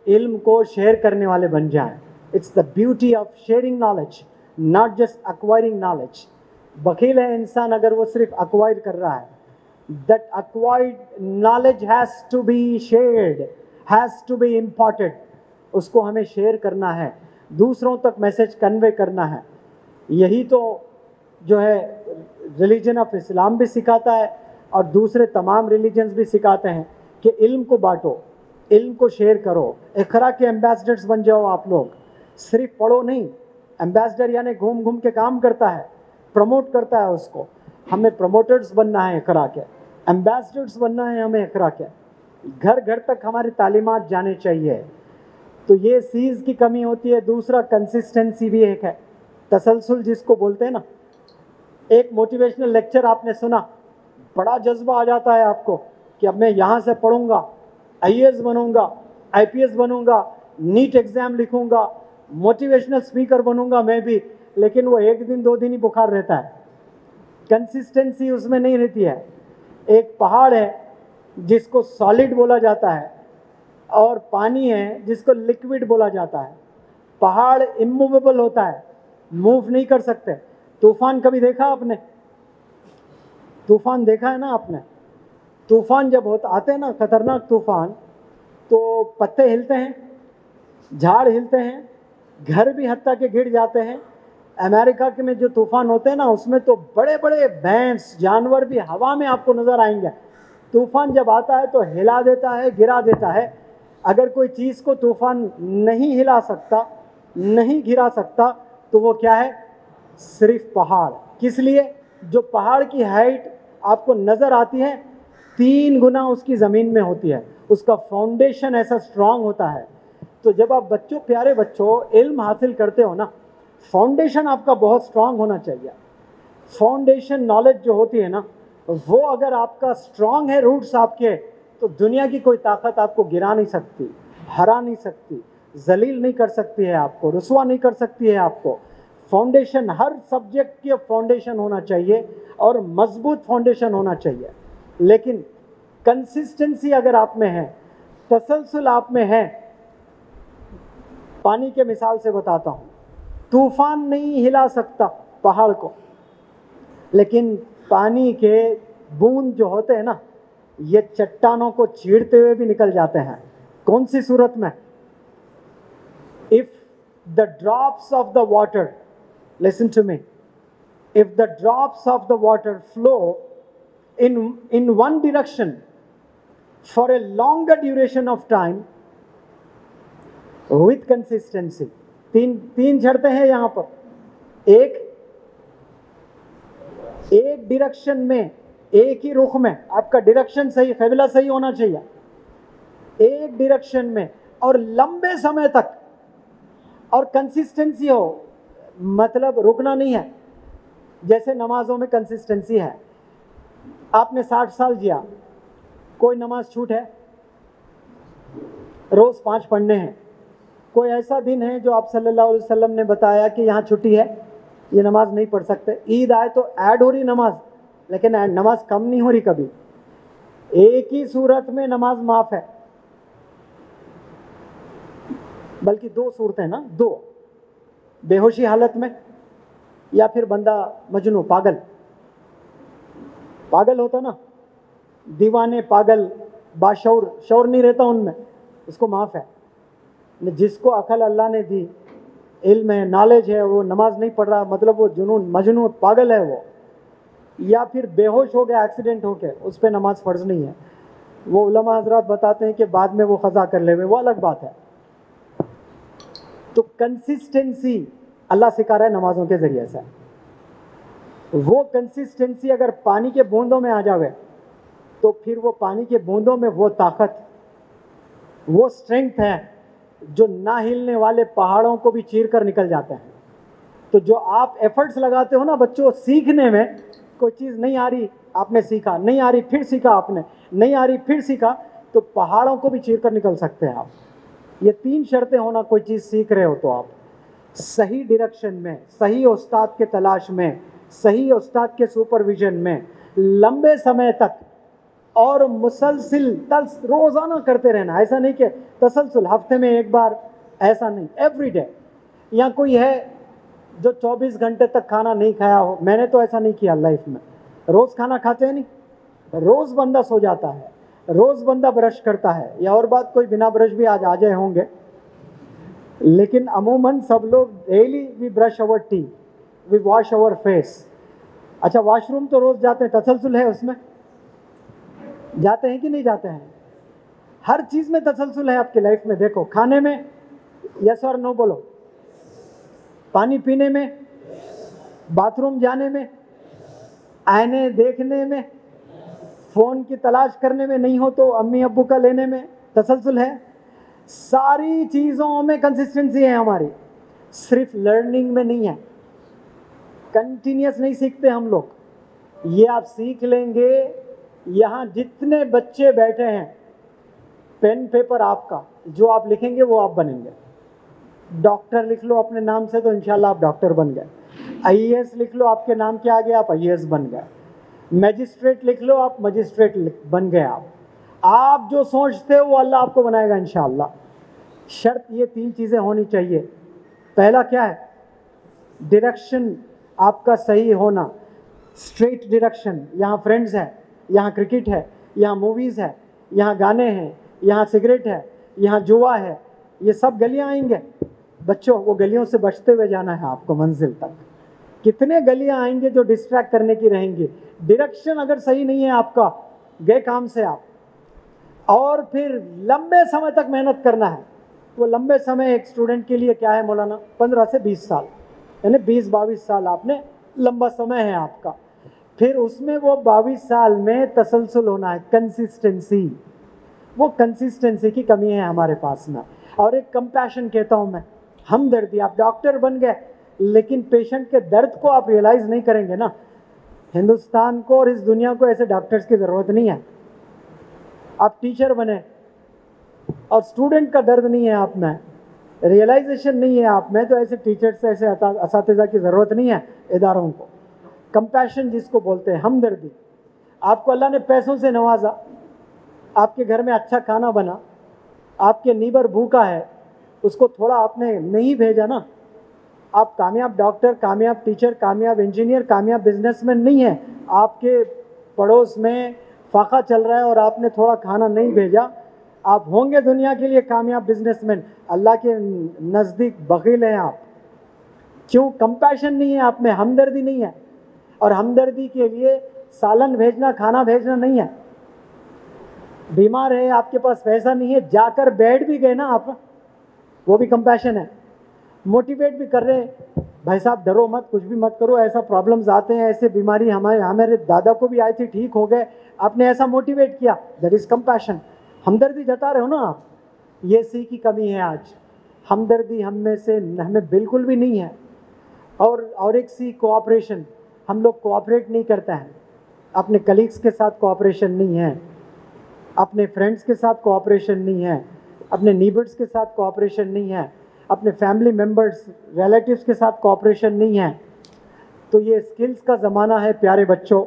इल्म को शेयर करने वाले बन जाएं। It's the beauty of sharing knowledge, not just acquiring knowledge. बखील है इंसान अगर वो सिर्फ अक्वायर कर रहा है। That acquired knowledge has to be shared, has to be imported. उसको हमें शेयर करना है, दूसरों तक मैसेज कन्वे करना है। यही तो जो है रिलीजन ऑफ इस्लाम भी सिखाता है, और दूसरे तमाम रिलीजन्स भी सिखाते हैं कि इल्म को बांटो, इल्म को शेयर करो। इक़रा के एम्बेसडर्स बन जाओ आप लोग। सिर्फ पढ़ो नहीं, एम्बेसडर यानी घूम घूम के काम करता है, प्रमोट करता है उसको। हमें प्रमोटर्स बनना है इक़रा के, एम्बेसडर्स बनना है हमें इक़रा के। घर घर तक हमारी तालीमात जाने चाहिए। तो ये चीज़ की कमी होती है। दूसरा कंसिस्टेंसी भी एक है, तसलसल जिसको बोलते हैं ना। एक मोटिवेशनल लेक्चर आपने सुना, बड़ा जज्बा आ जाता है आपको कि अब मैं यहाँ से पढ़ूंगा, IAS बनूंगा, IPS बनूंगा, नीट एग्जाम लिखूंगा, मोटिवेशनल स्पीकर बनूंगा मैं भी। लेकिन वो 1 दिन 2 दिन ही बुखार रहता है, कंसिस्टेंसी उसमें नहीं रहती है। एक पहाड़ है जिसको सॉलिड बोला जाता है, और पानी है जिसको लिक्विड बोला जाता है। पहाड़ इमूवेबल होता है, मूव नहीं कर सकते। तूफान कभी देखा आपने? तूफान देखा है ना आपने? तूफान जब होता आते हैं ना, खतरनाक तूफान, तो पत्ते हिलते हैं, झाड़ हिलते हैं, घर भी हत्ता के गिर जाते हैं। अमेरिका के में जो तूफान होते हैं ना, उसमें तो बड़े बड़े भैंस जानवर भी हवा में आपको नजर आएंगे। तूफान जब आता है तो हिला देता है, गिरा देता है। अगर कोई चीज़ को तूफान नहीं हिला सकता, नहीं गिरा सकता, तो वो क्या है? सिर्फ पहाड़। किस लिए? जो पहाड़ की हाइट आपको नज़र आती है 3 गुना उसकी ज़मीन में होती है। उसका फाउंडेशन ऐसा स्ट्रांग होता है। तो जब आप बच्चों, प्यारे बच्चों, इल्म हासिल करते हो ना, फाउंडेशन आपका बहुत स्ट्रांग होना चाहिए। फाउंडेशन नॉलेज जो होती है ना, वो अगर आपका स्ट्रांग है, रूट्स आपके, तो दुनिया की कोई ताकत आपको गिरा नहीं सकती, हरा नहीं सकती, जलील नहीं कर सकती है आपको, रुसवा नहीं कर सकती है आपको। फाउंडेशन, हर सब्जेक्ट की फाउंडेशन होना चाहिए, और मजबूत फाउंडेशन होना चाहिए। लेकिन कंसिस्टेंसी अगर आप में है तसलसल आप में है। पानी के मिसाल से बताता हूँ, तूफान नहीं हिला सकता पहाड़ को, लेकिन पानी के बूंद जो होते हैं ना, ये चट्टानों को चीरते हुए भी निकल जाते हैं। कौन सी सूरत में? If the drops of the water, listen to me, if the drops of the water flow in one direction for a longer duration of time with consistency, तीन शर्तें हैं यहां पर। एक डायरेक्शन में, एक ही रुख में, आपका डायरेक्शन सही, क़िबला सही होना चाहिए, एक डायरेक्शन में और लंबे समय तक, और कंसिस्टेंसी हो, मतलब रुकना नहीं है। जैसे नमाजों में कंसिस्टेंसी है। आपने 60 साल जिया, कोई नमाज छूट है? रोज़ 5 पढ़ने हैं। कोई ऐसा दिन है जो आप सल्लल्लाहु अलैहि वसल्लम ने बताया कि यहाँ छुट्टी है, ये नमाज नहीं पढ़ सकते? ईद आए तो ऐड हो रही नमाज, लेकिन नमाज कम नहीं हो रही कभी। एक ही सूरत में नमाज माफ़ है, बल्कि 2 सूरतें ना, 2, बेहोशी हालत में या फिर बंदा मजनू, पागल होता ना, दीवाने, पागल, बाशऊर, शौर नहीं रहता उनमें, उसको माफ़ है। जिसको अकल अल्लाह ने दी, इल्म है, नॉलेज है, वो नमाज नहीं पढ़ रहा, मतलब वो जुनून, मजनू, पागल है वो, या फिर बेहोश हो गया एक्सीडेंट हो गया, उस पर नमाज फ़र्ज नहीं है। वो उलमा हजरात बताते हैं कि बाद में वो क़ज़ा कर ले, वो अलग बात है। तो कंसिस्टेंसी अल्लाह सिखा रहा है नमाजों के ज़रिए से। वो कंसिस्टेंसी अगर पानी के बूंदों में आ जावे, तो फिर वो पानी के बूंदों में वो ताकत, वो स्ट्रेंथ है जो ना हिलने वाले पहाड़ों को भी चीर कर निकल जाते हैं। तो जो आप एफर्ट्स लगाते हो ना बच्चों सीखने में, कोई चीज़ नहीं आ रही, आपने सीखा, नहीं आ रही फिर सीखा, आपने नहीं आ रही फिर सीखा, तो पहाड़ों को भी चीर कर निकल सकते हैं आप। ये 3 शर्तें होना, कोई चीज़ सीख रहे हो तो आप सही डायरेक्शन में, सही उस्ताद के तलाश में, सही उस्ताद के सुपरविजन में, लंबे समय तक और मुसलसिल रोज़ाना करते रहना। ऐसा नहीं कि तसलसल हफ्ते में एक बार, ऐसा नहीं, एवरी डे। या कोई है जो 24 घंटे तक खाना नहीं खाया हो, मैंने तो ऐसा नहीं किया लाइफ में। रोज़ खाना खाते हैं नहीं, रोज़ बंदा सो जाता है, रोज़ बंदा ब्रश करता है, या और बात कोई बिना ब्रश भी आज आ जाए होंगे, लेकिन अमूमन सब लोग daily we brush our teeth, we wash our face. अच्छा, वॉशरूम तो रोज़ जाते हैं, तसलसल है उसमें? जाते हैं कि नहीं जाते हैं? हर चीज़ में तसलसल है आपकी लाइफ में। देखो, खाने में यस और नो बोलो, पानी पीने में, बाथरूम जाने में, आईने देखने में, फ़ोन की तलाश करने में, नहीं हो तो अम्मी अब्बू का लेने में तसलसल है। सारी चीज़ों में कंसिस्टेंसी है हमारी, सिर्फ लर्निंग में नहीं है। कंटिन्यूस नहीं सीखते हम लोग, ये आप सीख लेंगे। यहाँ जितने बच्चे बैठे हैं, पेन पेपर आपका, जो आप लिखेंगे वो आप बनेंगे। डॉक्टर लिख लो अपने नाम से तो इंशाल्लाह आप डॉक्टर बन गए। आईएएस लिख लो आपके नाम के आगे, आप आईएएस बन गए। मैजिस्ट्रेट लिख लो, आप मजिस्ट्रेट बन गए। आप जो सोचते हो वो अल्लाह आपको बनाएगा इंशाअल्लाह। शर्त ये 3 चीज़ें होनी चाहिए। पहला क्या है? डायरेक्शन आपका सही होना, स्ट्रेट डायरेक्शन। यहाँ फ्रेंड्स है, यहाँ क्रिकेट है, यहाँ मूवीज़ है, यहाँ गाने हैं, यहाँ सिगरेट है, यहाँ जुआ है, ये सब गलियाँ आएंगे बच्चों, वो गलियों से बचते हुए जाना है आपको मंजिल तक। कितने गलियाँ आएंगे जो डिस्ट्रैक्ट करने की रहेंगी। डायरेक्शन अगर सही नहीं है आपका, गए काम से आप। और फिर लंबे समय तक मेहनत करना है। वो लंबे समय एक स्टूडेंट के लिए क्या है मौलाना? 15 से 20 साल, यानी 20-22 साल आपने, लंबा समय है आपका। फिर उसमें वो 22 साल में तसलसल होना है, कंसिस्टेंसी। वो कंसिस्टेंसी की कमी है हमारे पास में। और एक कंपैशन कहता हूँ मैं, हमदर्दी। आप डॉक्टर बन गए, लेकिन पेशेंट के दर्द को आप रियलाइज़ नहीं करेंगे ना। हिंदुस्तान को और इस दुनिया को ऐसे डॉक्टर्स की ज़रूरत नहीं है। आप टीचर बने और स्टूडेंट का दर्द नहीं है आप में, रियलाइजेशन नहीं है आप में, तो ऐसे टीचर्स से, ऐसे असातिज़ा की ज़रूरत नहीं है इदारों को। कंपैशन जिसको बोलते हैं, हमदर्दी। आपको अल्लाह ने पैसों से नवाजा, आपके घर में अच्छा खाना बना, आपके नीबर भूखा है, उसको थोड़ा आपने नहीं भेजा ना। आप कामयाब डॉक्टर, कामयाब टीचर, कामयाब इंजीनियर, कामयाब बिजनेसमैन नहीं है। आपके पड़ोस में फाका चल रहा है और आपने थोड़ा खाना नहीं भेजा, आप होंगे दुनिया के लिए कामयाब बिजनेसमैन, अल्लाह के नज़दीक बखील हैं आप। क्यों? कंपैशन नहीं है आप में, हमदर्दी नहीं है। और हमदर्दी के लिए सालन भेजना, खाना भेजना नहीं है। बीमार है, आपके पास पैसा नहीं है, जाकर बैठ भी गए ना आप, वो भी कंपैशन है। मोटिवेट भी कर रहे हैं, भाई साहब डरो मत, कुछ भी मत करो, ऐसा प्रॉब्लम्स आते हैं, ऐसे बीमारी हमारे दादा को भी आई थी, ठीक हो गए, आपने ऐसा मोटिवेट किया, दैट इज़ कंपैशन। हमदर्दी जता रहे हो ना आप। ये सी की कमी है आज, हमदर्दी हमें बिल्कुल भी नहीं है। और एक सी कोऑपरेशन, हम लोग कोऑपरेट नहीं करते हैं। अपने कलीग्स के साथ कोऑपरेशन नहीं है, अपने फ्रेंड्स के साथ कोऑपरेशन नहीं है, अपने नीबर्स के साथ कोऑपरेशन नहीं है, अपने फैमिली मेम्बर्स, रिलेटिव्स के साथ कोऑपरेशन नहीं है। तो ये स्किल्स का ज़माना है प्यारे बच्चों,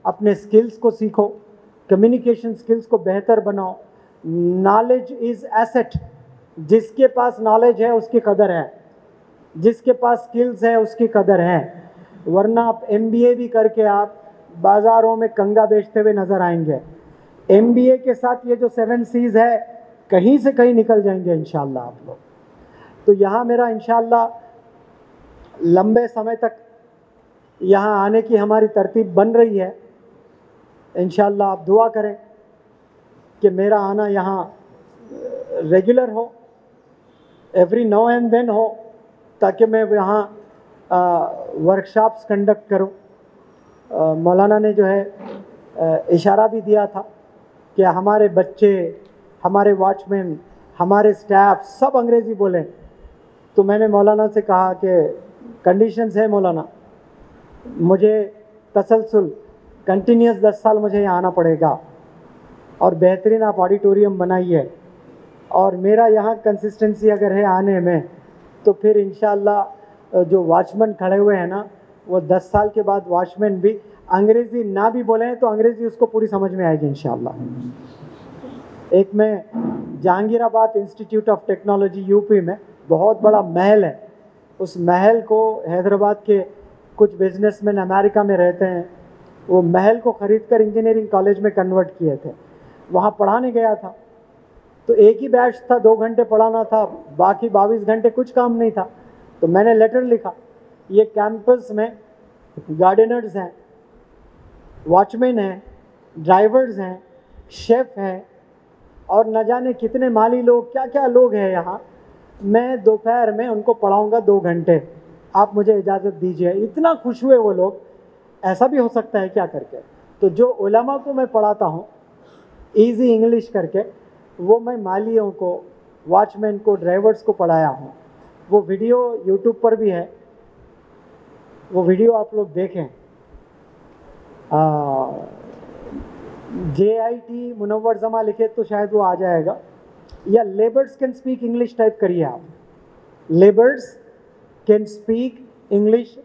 अपने स्किल्स को सीखो, कम्युनिकेशन स्किल्स को बेहतर बनाओ। नॉलेज इज़ एसेट, जिसके पास नॉलेज है उसकी कदर है, जिसके पास स्किल्स है उसकी कदर है। वरना आप MBA भी करके आप बाज़ारों में कंगा बेचते हुए नज़र आएंगे। MBA के साथ ये जो 7 C's है, कहीं से कहीं निकल जाएंगे इंशाल्लाह आप लोग। तो यहाँ मेरा इंशाल्लाह लंबे समय तक यहाँ आने की हमारी तरतीब बन रही है। इंशाल्लाह आप दुआ करें कि मेरा आना यहाँ रेगुलर हो, एवरी नाउ एंड देन हो, ताकि मैं यहाँ वर्कशॉप्स कंडक्ट करूँ। मौलाना ने जो है इशारा भी दिया था कि हमारे बच्चे, हमारे वॉचमैन, हमारे स्टाफ सब अंग्रेज़ी बोलें। तो मैंने मौलाना से कहा कि कंडीशंस है मौलाना, मुझे तसलसल कंटिन्यूस 10 साल मुझे यहाँ आना पड़ेगा, और बेहतरीन आप ऑडिटोरियम बनाइए, और मेरा यहाँ कंसिस्टेंसी अगर है आने में, तो फिर इंशाल्लाह जो वॉचमैन खड़े हुए हैं ना, वो 10 साल के बाद वॉचमैन भी अंग्रेज़ी ना भी बोलें तो अंग्रेज़ी उसको पूरी समझ में आएगी इंशाल्लाह। एक में Jahangirabad institute of technology UP में बहुत बड़ा महल है, उस महल को हैदराबाद के कुछ बिजनेसमैन अमेरिका में रहते हैं, वो महल को ख़रीद कर इंजीनियरिंग कॉलेज में कन्वर्ट किए थे। वहाँ पढ़ाने गया था, तो एक ही बैच था, 2 घंटे पढ़ाना था, बाकी 22 घंटे कुछ काम नहीं था। तो मैंने लेटर लिखा, ये कैंपस में गार्डनर्स हैं, वॉचमैन हैं, ड्राइवर्स हैं, शेफ़ हैं, और न जाने कितने माली लोग, क्या क्या लोग हैं यहाँ, मैं दोपहर में उनको पढ़ाऊँगा 2 घंटे, आप मुझे इजाज़त दीजिए। इतना खुश हुए वो लोग, ऐसा भी हो सकता है क्या करके। तो जो उलमा को मैं पढ़ाता हूँ ईज़ी इंग्लिश करके, वो मैं मालियों को, वॉचमैन को, ड्राइवर्स को पढ़ाया हूँ। वो वीडियो YouTube पर भी है, वो वीडियो आप लोग देखें। JIT मुनव्वर जमा लिखे तो शायद वो आ जाएगा, या labours can speak English type करिए आप, लेबर्स कैन स्पीक इंग्लिश।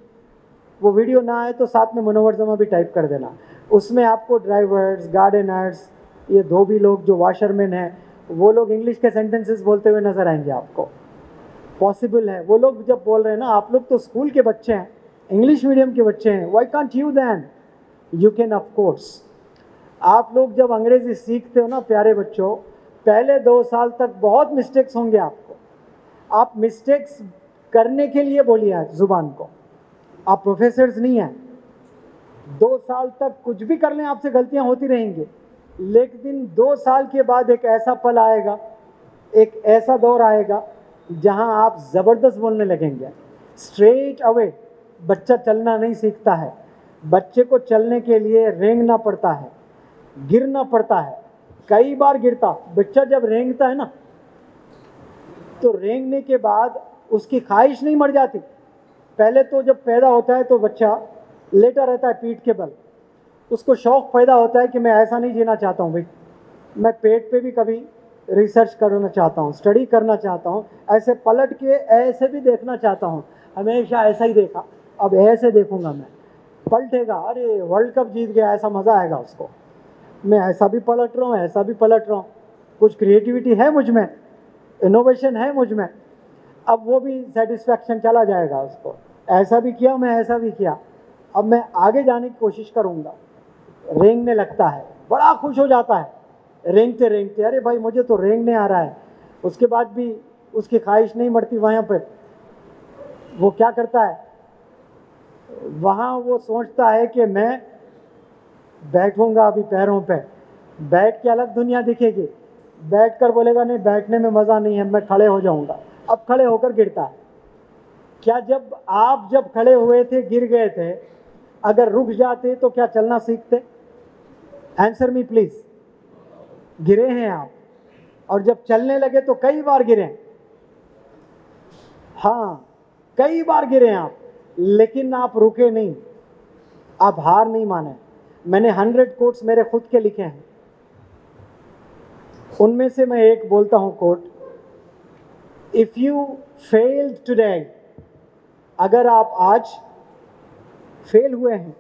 वो वीडियो ना आए तो साथ में मुनव्वर जमा भी टाइप कर देना। उसमें आपको ड्राइवर्स, गार्डनर्स, ये धोबी लोग जो वाशरमैन हैं, वो लोग इंग्लिश के सेंटेंसेस बोलते हुए नज़र आएंगे आपको। पॉसिबल है। वो लोग जब बोल रहे हैं ना, आप लोग तो स्कूल के बच्चे हैं, इंग्लिश मीडियम के बच्चे हैं, why can't you then, you can of course. आप लोग जब अंग्रेज़ी सीखते हो ना प्यारे बच्चों, पहले 2 साल तक बहुत मिस्टेक्स होंगे आपको। आप मिस्टेक्स करने के लिए बोलिए आज ज़ुबान को, आप प्रोफेसर्स नहीं हैं। 2 साल तक कुछ भी कर लें, आपसे गलतियां होती रहेंगी, लेकिन 2 साल के बाद एक ऐसा पल आएगा, एक ऐसा दौर आएगा जहां आप ज़बरदस्त बोलने लगेंगे। स्ट्रेट अवे बच्चा चलना नहीं सीखता है, बच्चे को चलने के लिए रेंगना पड़ता है, गिरना पड़ता है, कई बार गिरता। बच्चा जब रेंगता है ना, तो रेंगने के बाद उसकी ख्वाहिश नहीं मर जाती। पहले तो जब पैदा होता है तो बच्चा लेटा रहता है पीठ के बल, उसको शौक़ पैदा होता है कि मैं ऐसा नहीं जीना चाहता हूँ भाई, मैं पेट पे भी कभी रिसर्च करना चाहता हूँ, स्टडी करना चाहता हूँ, ऐसे पलट के ऐसे भी देखना चाहता हूँ। हमेशा ऐसा ही देखा, अब ऐसे देखूँगा मैं, पलटेगा, अरे वर्ल्ड कप जीत गया, ऐसा मज़ा आएगा उसको। मैं ऐसा भी पलट रहा हूँ, ऐसा भी पलट रहा हूँ। कुछ क्रिएटिविटी है मुझ में, इनोवेशन है मुझ में, अब वो भी सेटिस्फैक्शन चला जाएगा उसको। ऐसा भी किया मैं, ऐसा भी किया, अब मैं आगे जाने की कोशिश करूँगा। रेंगने लगता है, बड़ा खुश हो जाता है, रेंगते रेंगते, अरे भाई मुझे तो रेंगने आ रहा है। उसके बाद भी उसकी ख्वाहिश नहीं मरती वहाँ पर। वो क्या करता है, वहाँ वो सोचता है कि मैं बैठूंगा अभी पैरों पे, बैठ के अलग दुनिया दिखेगी, बैठ कर बोलेगा नहीं बैठने में मज़ा नहीं है, मैं खड़े हो जाऊंगा। अब खड़े होकर गिरता है। क्या जब खड़े हुए थे गिर गए थे, अगर रुक जाते तो क्या चलना सीखते? Answer me please. गिरे हैं आप, और जब चलने लगे तो कई बार गिरे। हाँ, कई बार गिरे आप, लेकिन आप रुके नहीं, आप हार नहीं माने। मैंने 100 कोट्स मेरे खुद के लिखे हैं, उनमें से मैं एक बोलता हूं quote, if you failed today, अगर आप आज फेल हुए हैं,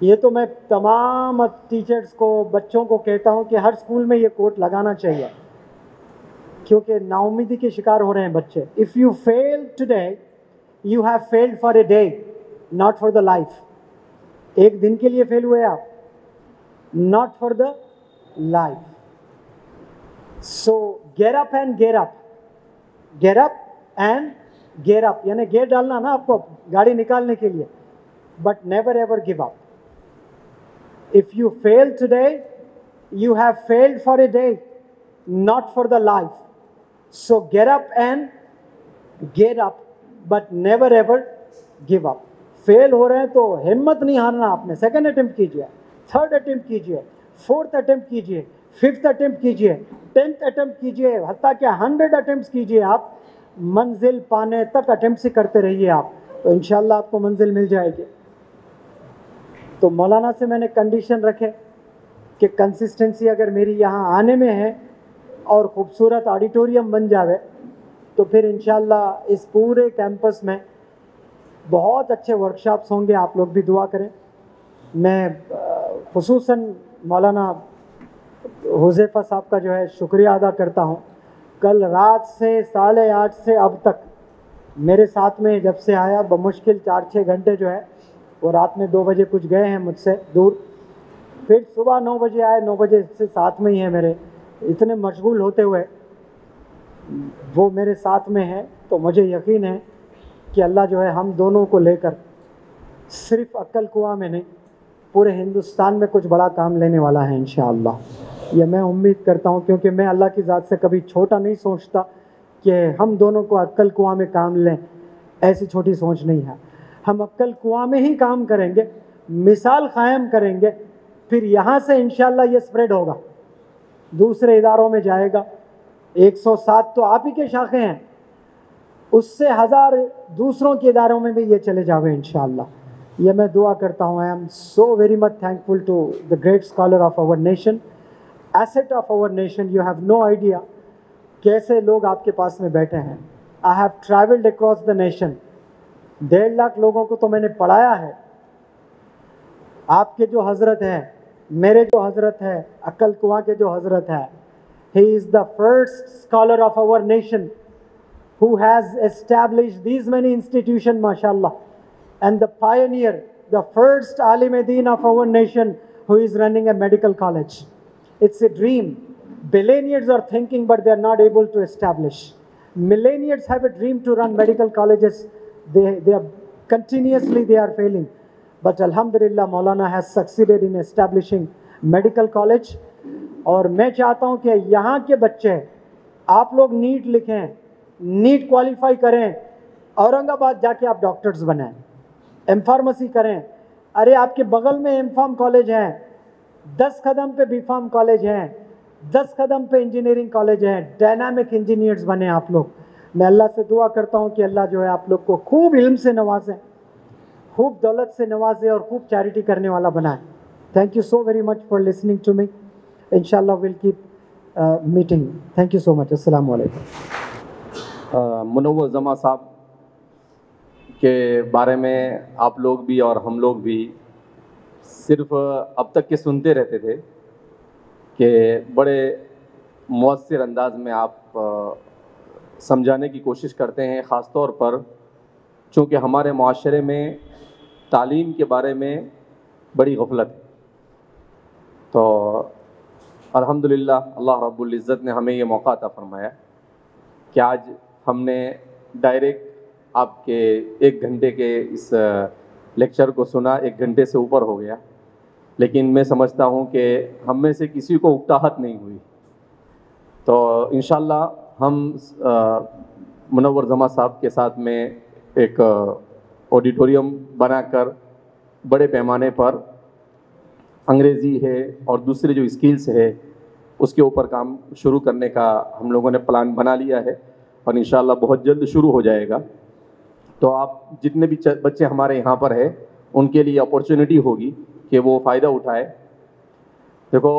ये तो मैं तमाम टीचर्स को, बच्चों को कहता हूं कि हर स्कूल में ये कोट लगाना चाहिए, क्योंकि नाउमीदी के शिकार हो रहे हैं बच्चे। If you fail today, you have failed for a day, not for the life. एक दिन के लिए फेल हुए आप, not for the life. So get up and get up, get up and get up, यानी गेट डालना ना आपको गाड़ी निकालने के लिए, but never ever give up. If you fail today, you have failed for a day, not for the life. So get up and get up, but never ever give up. Fail हो रहे हैं तो हिम्मत नहीं हारना आपने। Second attempt कीजिए, third attempt कीजिए, फोर्थ अटेम्प्ट कीजिए, फिफ्थ अटेम्प्ट कीजिए, 10th अटेम्प्ट कीजिए, हत्ता क्या 100 अटेम्प्ट कीजिए। आप मंजिल पाने तक अटेम्प्ट से करते रहिए आप, तो इंशाल्लाह आपको मंजिल मिल जाएगी। तो मौलाना से मैंने कंडीशन रखे कि कंसिस्टेंसी अगर मेरी यहाँ आने में है और ख़ूबसूरत ऑडिटोरियम बन जावे, तो फिर इंशाल्लाह इस पूरे कैंपस में बहुत अच्छे वर्कशॉप्स होंगे। आप लोग भी दुआ करें। मैं खुसूसन मौलाना हुज़ैफ़ा साहब का जो है शुक्रिया अदा करता हूँ। कल रात से 8:30 से अब तक मेरे साथ में जब से आया, बमुश्किल 4-6 घंटे जो है वो रात में 2 बजे कुछ गए हैं मुझसे दूर, फिर सुबह 9 बजे आए, 9 बजे से साथ में ही है मेरे। इतने मशगूल होते हुए वो मेरे साथ में है, तो मुझे यकीन है कि अल्लाह जो है हम दोनों को लेकर सिर्फ अक्कल कुआं में नहीं, पूरे हिंदुस्तान में कुछ बड़ा काम लेने वाला है इंशाअल्लाह। ये मैं उम्मीद करता हूँ, क्योंकि मैं अल्लाह की ज़ात से कभी छोटा नहीं सोचता कि हम दोनों को अक्कल कुआं में काम लें, ऐसी छोटी सोच नहीं है। हम अक्कल कुआं में ही काम करेंगे, मिसाल कायम करेंगे, फिर यहाँ से इंशाअल्लाह ये स्प्रेड होगा, दूसरे इदारों में जाएगा। 107 तो आप ही के शाखे हैं, उससे 1000 दूसरों के इदारों में भी ये चले जावे इंशाअल्लाह। ये मैं दुआ करता हूँ। I am so very much thankful to the great scholar of our nation, asset of our nation. You have no idea कैसे लोग आपके पास में बैठे हैं। I have travelled across the nation, 1.5 lakh लोगों को तो मैंने पढ़ाया है। आपके जो हज़रत हैं, मेरे जो हज़रत है, अक्कल कुआं के जो हज़रत है, he is the first scholar of our nation who has established these many institutions, mashallah, and the pioneer, the first alim-e-deen of our nation who is running a medical college. It's a dream. Billionaires are thinking, but they are not able to establish. Millionaires have a dream to run medical colleges. They are continuously they are failing. But Alhamdulillah, Maulana has succeeded in establishing medical college. और मैं चाहता हूँ कि यहाँ के बच्चे, आप लोग नीट लिखें, नीट क्वालिफाई करें, औरंगाबाद जाके आप डॉक्टर्स बनें, एम फार्मेसी करें। अरे आपके बगल में एम फार्म कॉलेज है, 10 कदम पे बी फार्म कॉलेज है, 10 कदम पे इंजीनियरिंग कॉलेज है। डायनामिक इंजीनियर्स बने आप लोग। मैं अल्लाह से दुआ करता हूँ कि अल्लाह जो है आप लोग को खूब इल्म से नवाजें, खूब दौलत से नवाजे और खूब चैरिटी करने वाला बनाए। Thank you so very much for listening to me. इंशाल्लाह will keep meeting. Thank you so much. अस्सलाम वालेकुम। मुनव्वर जमा साहब के बारे में आप लोग भी और हम लोग भी सिर्फ अब तक के सुनते रहते थे, कि बड़े मुअस्सिर अंदाज में आप समझाने की कोशिश करते हैं, ख़ास तौर पर चूँकि हमारे माशरे में तालीम के बारे में बड़ी गफलत है। तो अल्हम्दुलिल्लाह अल्लाह रब्बुल इज़्ज़त ने हमें ये मौका अता फ़रमाया कि आज हमने डायरेक्ट आपके 1 घंटे के इस लेक्चर को सुना। 1 घंटे से ऊपर हो गया, लेकिन मैं समझता हूँ कि हम में से किसी को उकताहट नहीं हुई। तो इंशाअल्लाह हम मुनव्वर जमा साहब के साथ में एक ऑडिटोरियम बनाकर बड़े पैमाने पर अंग्रेज़ी है और दूसरे जो स्किल्स है उसके ऊपर काम शुरू करने का हम लोगों ने प्लान बना लिया है और इंशाअल्लाह बहुत जल्द शुरू हो जाएगा। तो आप जितने भी बच्चे हमारे यहाँ पर है उनके लिए अपॉर्चुनिटी होगी कि वो फ़ायदा उठाए। देखो,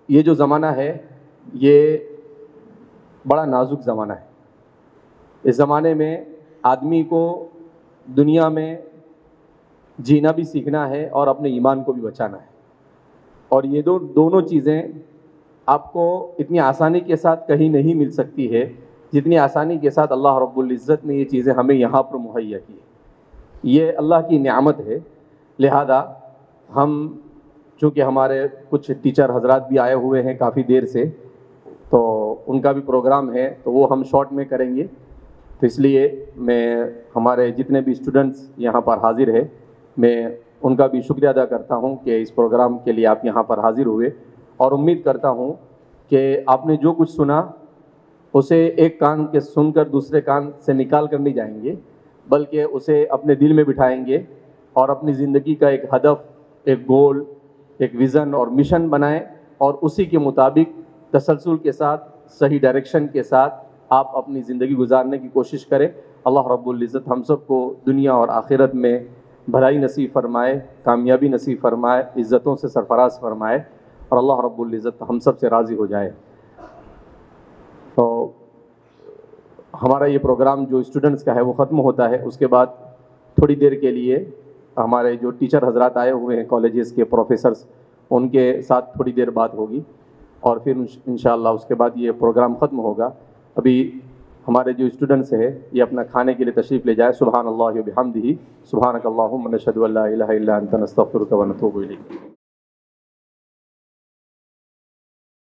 ये जो ज़माना है ये बड़ा नाजुक ज़माना है। इस ज़माने में आदमी को दुनिया में जीना भी सीखना है और अपने ईमान को भी बचाना है, और ये दोनों चीज़ें आपको इतनी आसानी के साथ कहीं नहीं मिल सकती है जितनी आसानी के साथ अल्लाह रब्बुल इज़्ज़त ने ये चीज़ें हमें यहाँ पर मुहैया की है। ये अल्लाह की नेमत है। लिहाजा हम, चूँकि हमारे कुछ टीचर हजरात भी आए हुए हैं काफ़ी देर से, तो उनका भी प्रोग्राम है, तो वो हम शॉर्ट में करेंगे। तो इसलिए मैं हमारे जितने भी स्टूडेंट्स यहाँ पर हाज़िर है, मैं उनका भी शुक्रिया अदा करता हूँ कि इस प्रोग्राम के लिए आप यहाँ पर हाज़िर हुए, और उम्मीद करता हूँ कि आपने जो कुछ सुना उसे एक कान के सुनकर दूसरे कान से निकाल कर नहीं जाएंगे, बल्कि उसे अपने दिल में बिठाएंगे और अपनी ज़िंदगी का एक हदफ, एक गोल, एक विज़न और मिशन बनाएं, और उसी के मुताबिक तसलसल के साथ, सही डायरेक्शन के साथ आप अपनी ज़िंदगी गुजारने की कोशिश करें। अल्लाह रब्बुल इज़्ज़त हम सब को दुनिया और आखिरत में भलाई नसीब फरमाए, कामयाबी नसीब फरमाए, इज़्ज़तों से सरफराज फरमाए, और अल्लाह रब्बुल इज़्ज़त हम सब से राज़ी हो जाए। तो हमारा ये प्रोग्राम जो स्टूडेंट्स का है वो ख़त्म होता है। उसके बाद थोड़ी देर के लिए हमारे जो टीचर हजरात आए हुए हैं कॉलेजेस के प्रोफेसर्स, उनके साथ थोड़ी देर बात होगी और फिर इंशाअल्लाह उसके बाद ये प्रोग्राम ख़त्म होगा। अभी हमारे जो स्टूडेंट्स हैं ये अपना खाने के लिए तशरीफ़ ले जाए। सुबहानल्लाहि व बिहम्दिही, सुबहानकल्लाहुम्मा नशहदु अल्ला इलाहा इल्ला अंता नस्तगफिरुका व नतूबु इलैक।